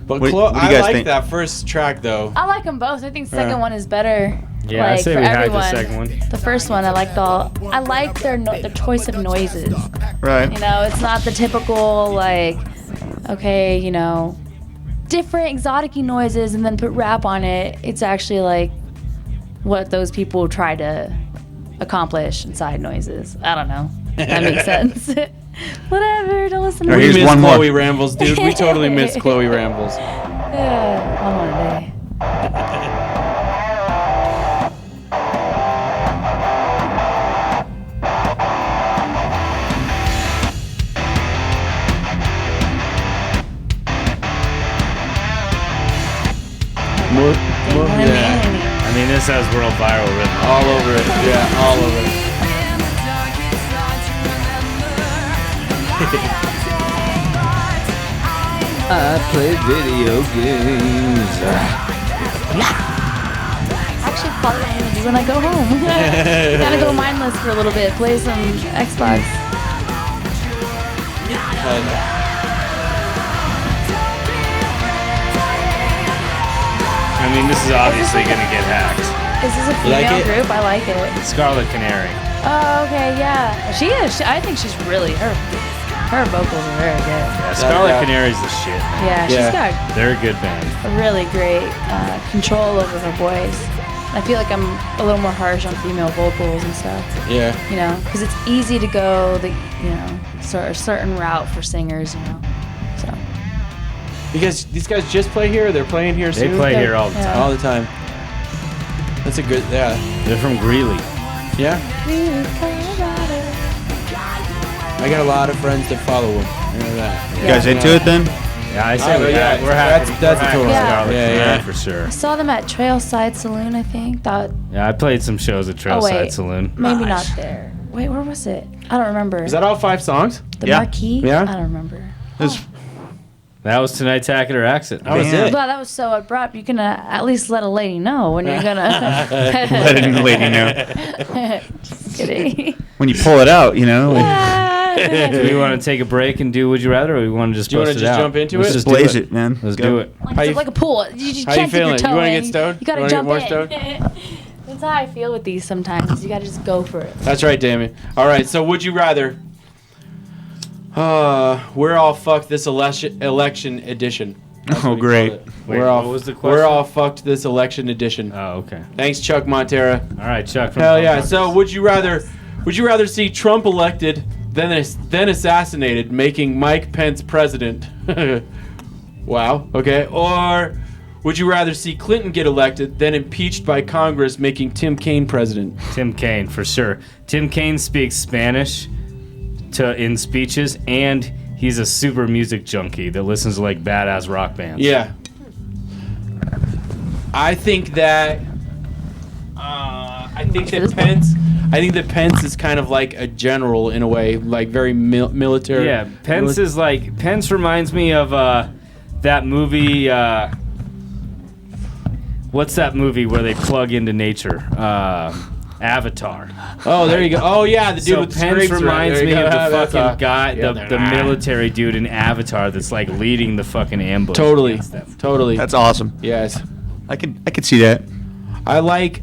What do you I guys like think? that first track though. I like them both. I think the second Yeah. one is better. Yeah, I like, say for we had everyone. the second one. The first one, I like their their choice of noises. Right. You know, it's not the typical like, okay, you know, different exotic-y noises and then put rap on it. It's actually like what those people try to accomplish inside noises. I don't know. If that makes sense. Whatever. Don't listen to Or me. here's We miss one more. Chloe Rambles, dude. We totally miss Chloe Rambles. Yeah, one more day. Yeah. I mean, this has world viral written All over it. Yeah, all over it. I play video games. Actually, probably what I'm gonna do when I go home. Gotta go mindless for a little bit. Play some Xbox. I mean, this is obviously going to get hacked. Is this a Like female it? group? I like it. Scarlet Canary. Oh, okay, yeah. She is. I think she's really her vocals are very good. Yeah, Scarlet Canary's the shit. Yeah, she's got They're a good band. a really great control over her voice. I feel like I'm a little more harsh on female vocals and stuff. Yeah. You know, because it's easy to go a certain route for singers. You know, so. Because these guys just play here. They're playing here They soon. play here all the time. All the time. That's a good. Yeah. They're from Greeley. Yeah. I got a lot of friends that follow them. You know that. You guys into it then? Yeah, I say Oh, yeah, we're happy. that's a we're total happy Yeah. Scarlet Yeah, Canary yeah. for sure. I saw them at Trailside Saloon. I think that. Yeah, I played some shows at Trailside wait. Saloon. Maybe not there. Wait, where was it? I don't remember. Is that all 5 songs? The Yeah. Marquee? Yeah. I don't remember. That was Tonight's Tacular Accent. That was it. But that was so abrupt. You can at least let a lady know when you're gonna. Let a lady know. Just kidding. When you pull it out, you know. like- Do we want to take a break and do Would You Rather, or we want to just Do you bust wanna it just out? jump into Let's it? just Blaze do it, man. Let's Go. do it. It's like a pool. You just how you can't dip your feeling? toe You wanna in. get stoned? You gotta You wanna jump get more in. stoned? That's how I feel with these sometimes. You gotta just go for it. That's right, Damien. All right. So, would you rather We're all fucked this election edition. That's Oh, what he great. called it. Wait, We're all, what was the We're question? all fucked this election edition. Oh, okay. Thanks, Chuck Montera. All right, Chuck. From Hell yeah. Motherfuckers. So, would you rather see Trump elected then assassinated, making Mike Pence president? Wow. Okay. Or would you rather see Clinton get elected, then impeached by Congress, making Tim Kaine president? Tim Kaine, for sure. Tim Kaine speaks Spanish in speeches, and he's a super music junkie that listens to like badass rock bands. Yeah. I think that Pence is kind of like a general in a way, like very military. Yeah, Pence reminds me of that movie. What's that movie where they plug into nature? Avatar. Oh, there you go. Oh yeah, the dude So with the Pence scrapes, right? reminds There you me go. of the That's fucking guy, yeah, the military dude in Avatar that's like leading the fucking ambush. Totally, against them. totally. That's awesome. Yes, I could see that. I like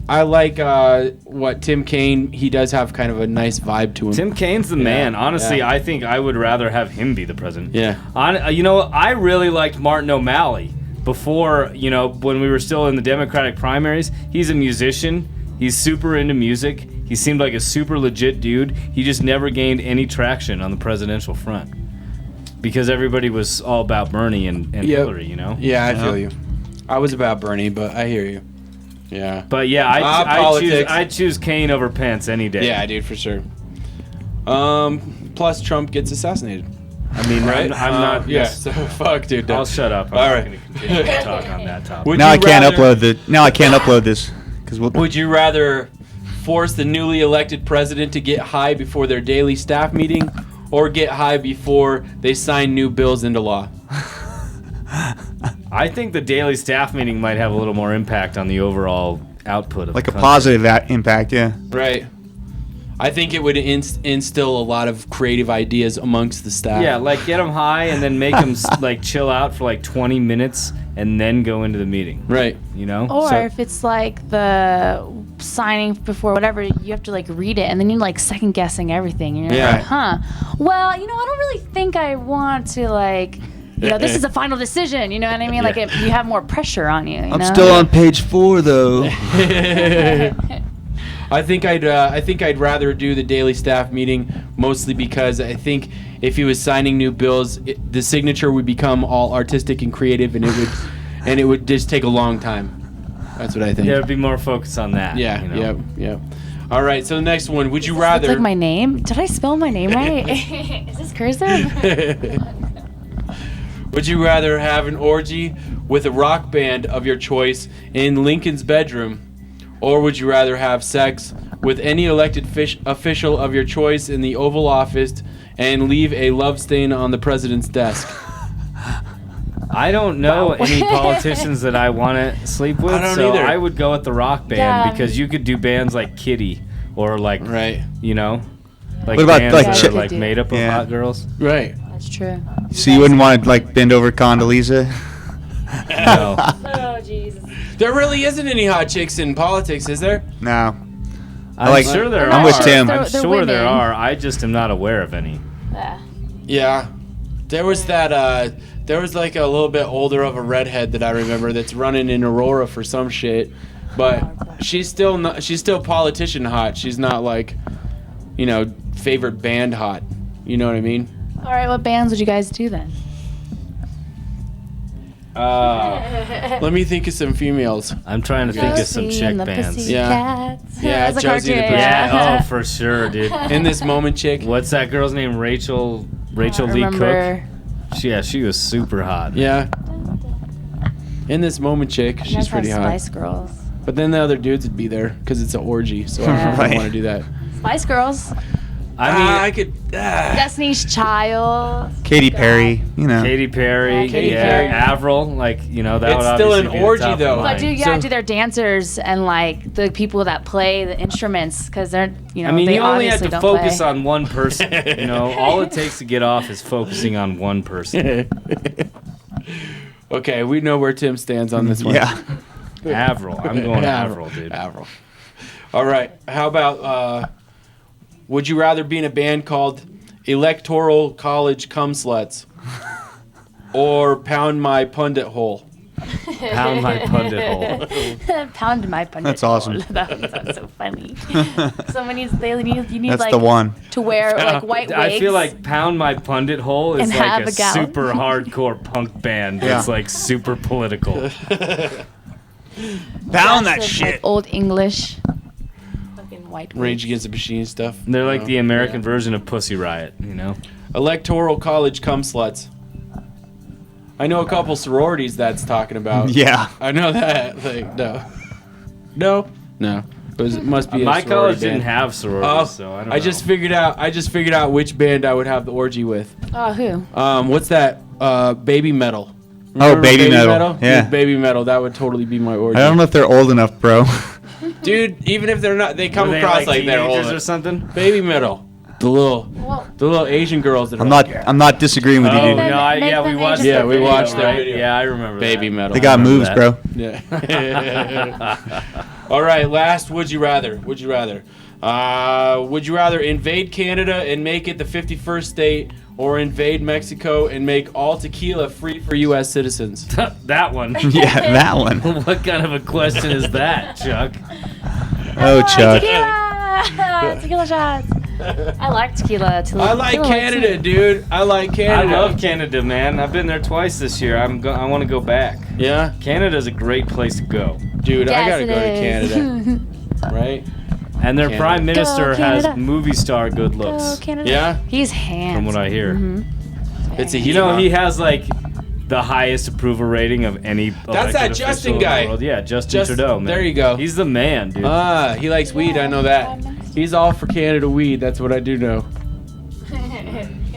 what Tim Kaine. He does have kind of a nice vibe to him. Tim Kaine's the Yeah, man. Honestly, yeah. I think I would rather have him be the president. Yeah. I really liked Martin O'Malley before, when we were still in the Democratic primaries. He's a musician. He's super into music. He seemed like a super legit dude. He just never gained any traction on the presidential front because everybody was all about Bernie and Yep. Hillary, Yeah, I feel you. I was about Bernie, but I hear you. Yeah. But yeah, I choose Kaine over Pence any day. Yeah, dude, for sure. Plus Trump gets assassinated. I mean, right? I'm not. Yeah. So fuck, dude. I'll shut up. I'm All not right. going to continue to talk on that topic. Now I can't upload this because Would you rather force the newly elected president to get high before their daily staff meeting, or get high before they sign new bills into law? I think the daily staff meeting might have a little more impact on the overall output of like the a country. positive impact? Yeah. Right. I think it would instill a lot of creative ideas amongst the staff. Yeah, like get them high and then make them like chill out for like 20 minutes and then go into the meeting. Right. Or if it's like the signing before whatever, you have to like read it and then you're like second guessing everything. You're Yeah. like, well, I don't really think I want to like, this is a final decision. You know what I mean? Like you have more pressure on you. I'm still on page 4 though. I think I'd rather do the daily staff meeting, mostly because I think if he was signing new bills, the signature would become all artistic and creative, and it would just take a long time. That's what I think. Yeah, it'd be more focused on that. Yeah. Yep. All right. So the next one, would you rather? It's like my name. Did I spell my name right? Is this cursive? Would you rather have an orgy with a rock band of your choice in Lincoln's bedroom, or would you rather have sex with any elected official of your choice in the Oval Office and leave a love stain on the president's desk? I don't know any politicians that I want to sleep with, I don't so either. I would go with the rock band Yeah. because you could do bands like Kitty or like, right. Like What about, bands like, that are like made up of Yeah. hot girls. Right. That's true. So you wouldn't want to like bend over Condoleezza? No. Oh, Jesus. There really isn't any hot chicks in politics, is there? No. I'm sure there are. I'm with Tim. I'm They're sure there women. are. I just am not aware of any. Yeah. There was that there was like a little bit older of a redhead that I remember that's running in Aurora for some shit. But she's still politician hot. She's not like, favorite band hot. You know what I mean? All right, what bands would you guys do then? Let me think of some females. I'm trying to think of some Josie chick and the bands. Pussycats. Yeah, That's a Josie the cartoon. Pussycat. Yeah, oh, for sure, dude. In This Moment chick. What's that girl's name? Rachel Lee remember. Cook? She was super hot. Yeah. In This Moment chick, You she's guys have pretty hot. Spice Girls. But then the other dudes would be there because it's an orgy, so I don't Right. want to do that. Spice Girls. I mean, I could. Destiny's Child. Katy Perry, Katy Perry, Yeah, Katy Perry. Avril, that would It's obviously still an be the orgy, top of though. mine. But you gotta do their dancers and like the people that play the instruments because they're I mean, they you only have obviously to don't focus play. on one person. All it takes to get off is focusing on one person. Okay, we know where Tim stands on this one. Yeah. Avril. I'm going Avril, dude. Avril. All right. How about would you rather be in a band called electoral college cum sluts, or pound my pundit hole. Pound my pundit hole. Pound my pundit. That's awesome. hole. That sounds so funny. Someone needs. You need That's like the one. to wear like white wigs. I feel like Pound My Pundit Hole is And like have a a gown. super hardcore punk band that's like super political. Pound that Like shit. old English. Fucking white wigs. Rage Against the Machine stuff. They're like you know? the American version of Pussy Riot, you know? Electoral college cum sluts. I know a couple sororities that's talking about. Yeah. I know that. Like, no. It must be. My a college sorority didn't band. have sororities, so I don't know. I just figured out which band I would have the orgy with. Oh, who? What's that? Baby Metal. Oh, Remember Baby Metal. Yeah. Dude, Baby Metal. That would totally be my orgy. I don't know if they're old enough, bro. Dude, even if they're not, they come Were they across like they're teenagers old or something? Baby Metal. The little Asian girls that are I'm not disagreeing with you, Oh, dude. no, we watched Yeah, that we video, watched that right? video. Yeah, I remember Baby that. Metal. They got moves, bro. Yeah. All right, last would you rather? Would you rather invade Canada and make it the 51st state, or invade Mexico and make all tequila free for U.S. citizens? That one. Yeah, that one. What kind of a question is that, Chuck? Oh, Chuck. Tequila! Tequila shots. I like tequila. I like Canada, dude. I like Canada. I love Canada, man. I've been there twice this year. I want to go back. Yeah? Canada's a great place to go. Dude, I Yes, gotta it go to is. Canada. Right? And their Canada. prime minister Go, has Canada. movie star good Go looks. Canada. Yeah? He's handsome. From what I hear. It's a You know, he has like the highest approval rating of any That's that elected Justin official in the guy. world. Yeah, Justin Trudeau, man. There you go. He's the man, dude. He likes weed. I know that. He's all for Canada weed. That's what I do know.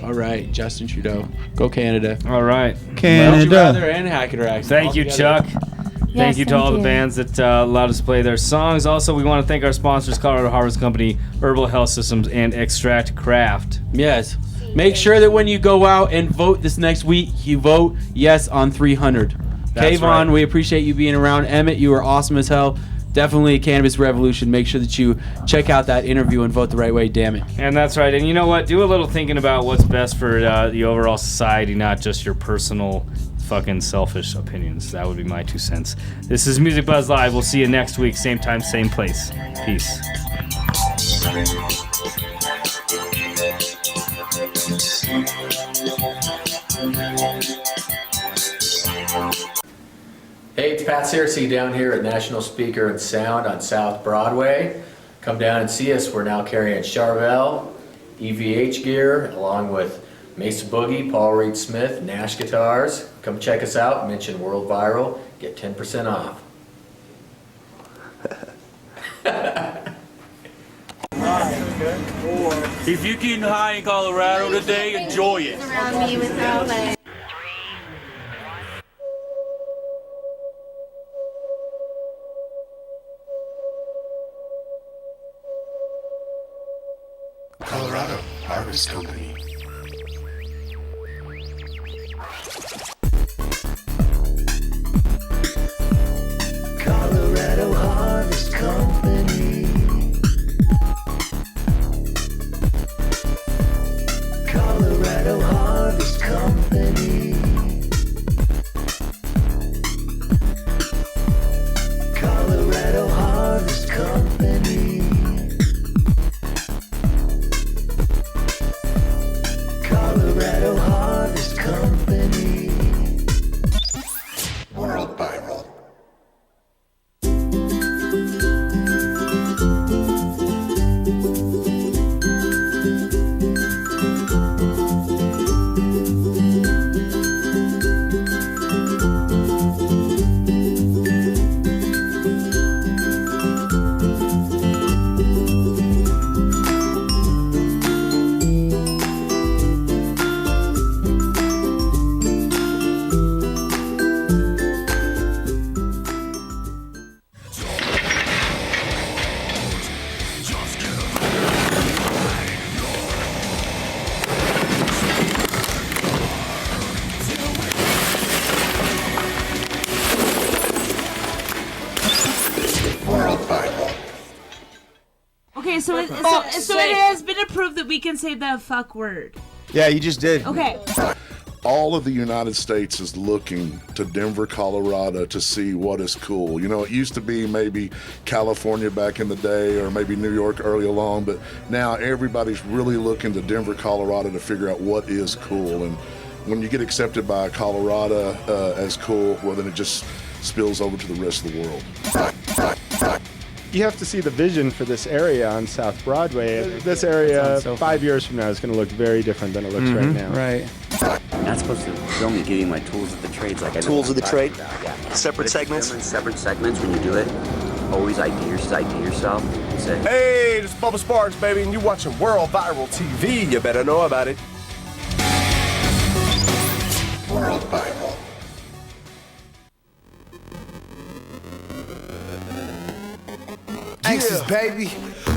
All right, Justin Trudeau. Go Canada. All right. Would you rather and Hack It or Axe. Thank All you, together. Chuck. Thank you to all the you. bands that allowed us to play their songs. Also, we want to thank our sponsors, Colorado Harvest Company, Herbal Health Systems, and Extract Craft. Yes. Make sure that when you go out and vote this next week, you vote yes on 300. That's Kayvon, right. we appreciate you being around. Emmett, you are awesome as hell. Definitely a Cannabis Revolution. Make sure that you check out that interview and vote the right way, damn it. And that's right. And you know what? Do a little thinking about what's best for the overall society, not just your personal fucking selfish opinions. That would be my 2 cents. This is Music Buzz Live. We'll see you next week. Same time, same place. Peace. Hey, it's Pat Searcy down here at National Speaker and Sound on South Broadway. Come down and see us. We're now carrying Charvel, EVH gear, along with Mesa Boogie, Paul Reed Smith, Nash Guitars. Come check us out. Mention World Viral. Get 10% off. If you're getting high in Colorado today, enjoy it. Around me with LA. Colorado Harvest Company. Colorado Harvest Company. Colorado Harvest Company. Colorado Harvest Company. Colorado Harvest Company. World Viral. so it has been approved that we can say the fuck word. Yeah, you just did. Okay. All of the United States is looking to Denver, Colorado to see what is cool. You know, it used to be maybe California back in the day or maybe New York early along, but now everybody's really looking to Denver, Colorado to figure out what is cool. And when you get accepted by Colorado as cool, well, then it just spills over to the rest of the world. You have to see the vision for this area on South Broadway. This area, 5 years from now, is going to look very different than it looks right now. Right. I'm not supposed to film you giving my tools of the trades like I know Tools of the trade? Yeah. Separate segments? Separate segments when you do it. Always ID yourself. And say, Hey, this is Bubba Sparks, baby, and you're watching World Viral TV. You better know about it. World Viral. Anxious, baby.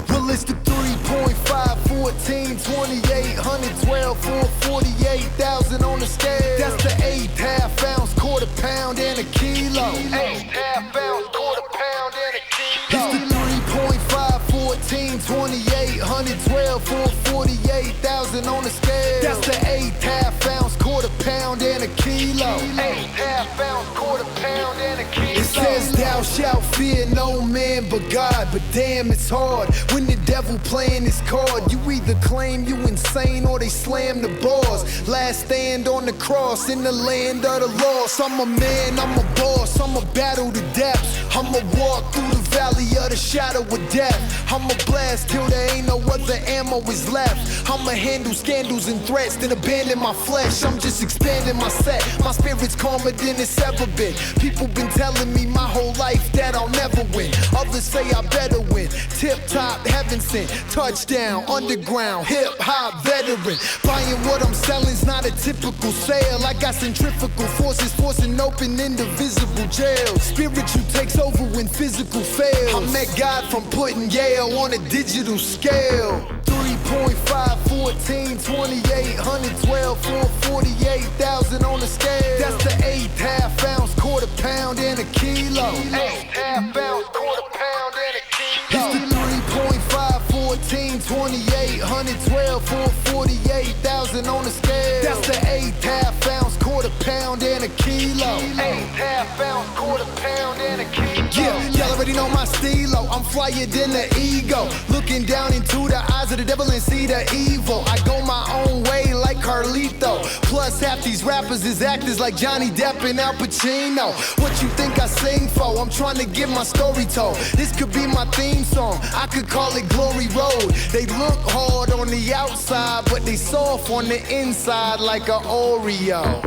Realistic 3.5, 14, 28, 112, 448,000 on the scale. That's the 8.5 ounce, quarter pound, and a kilo. 8.5 ounce, quarter pound, and a kilo. It's the 3.5, 14, 28, 112, 448,000 on the scale. That's the 8.5 ounce, quarter pound, and a kilo. 8.5 ounce, quarter pound, and a kilo. It says thou shalt fear no man but God, but damn it's hard when the devil playing his card. You either claim you insane or they slam the bars. Last stand on the cross in the land of the lost. I'm a man, I'm a boss, I'ma battle the depths. I'ma walk through the valley of the shadow of death. I'ma blast till there ain't no other ammo is left. I'ma handle scandals and threats, then abandon my flesh. I'm just expanding my set. My spirit's calmer than it's ever been. People been telling me my whole life that I'll never win. Others say I better win. Tip top, heaven sent. Touchdown, underground, hip hop veteran. Buying what I'm selling's not a typical sale. I got centrifugal forces forcing open indivisible jails. Spiritual takes over when physical fails. I met God from putting Yale on a digital scale. 3.5, 14, 28, 112, 448,000 on the scale. That's the 8.5 ounce, quarter pound, and a kilo. 8.5 ounce, quarter pound, and a kilo. It's the 3.5, 14, 28, 112, 448,000 on the scale. That's the 8.5 ounce, quarter pound, and a kilo. 8.5 ounce, quarter pound, and a kilo. Yeah, y'all already know my stilo. I'm flyer than the ego. Looking down into the eyes of the devil and see the evil. I go my own way like Carlito. Plus half these rappers is actors like Johnny Depp and Al Pacino. What you think I sing for? I'm trying to get my story told. This could be my theme song. I could call it Glory Road. They look hard on the outside, but they soft on the inside like a Oreo.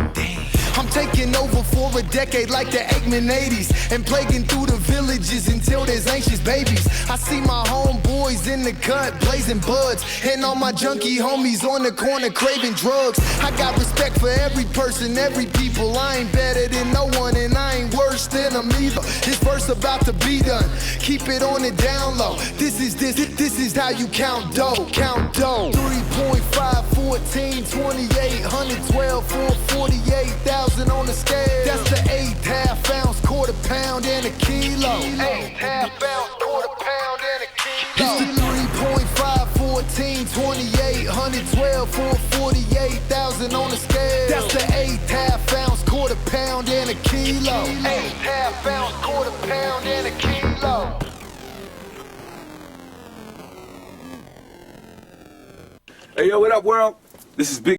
I'm taking over for a decade like the Aikman 80s and plaguing through the villages until there's anxious babies. I see my homeboys in the cut blazing buds and all my junkie homies on the corner craving drugs. I got respect for every person, every people. I ain't better than no one and I ain't worse than them either. This verse about to be done. Keep it on the down low. This is how you count dough. Count dough. 3.5, 14, 28, 112, 448,000 on the scale. That's the 8.5 ounce, quarter pound, and a kilo. 8.5 ounce, quarter pound, and a kilo. It's the 3.5, 14, 28, 112, 448,000 on the scale. That's the 8.5 ounce, quarter pound, and a kilo. 8.5 ounce, quarter pound, and a kilo. Hey, yo, what up, world? This is Big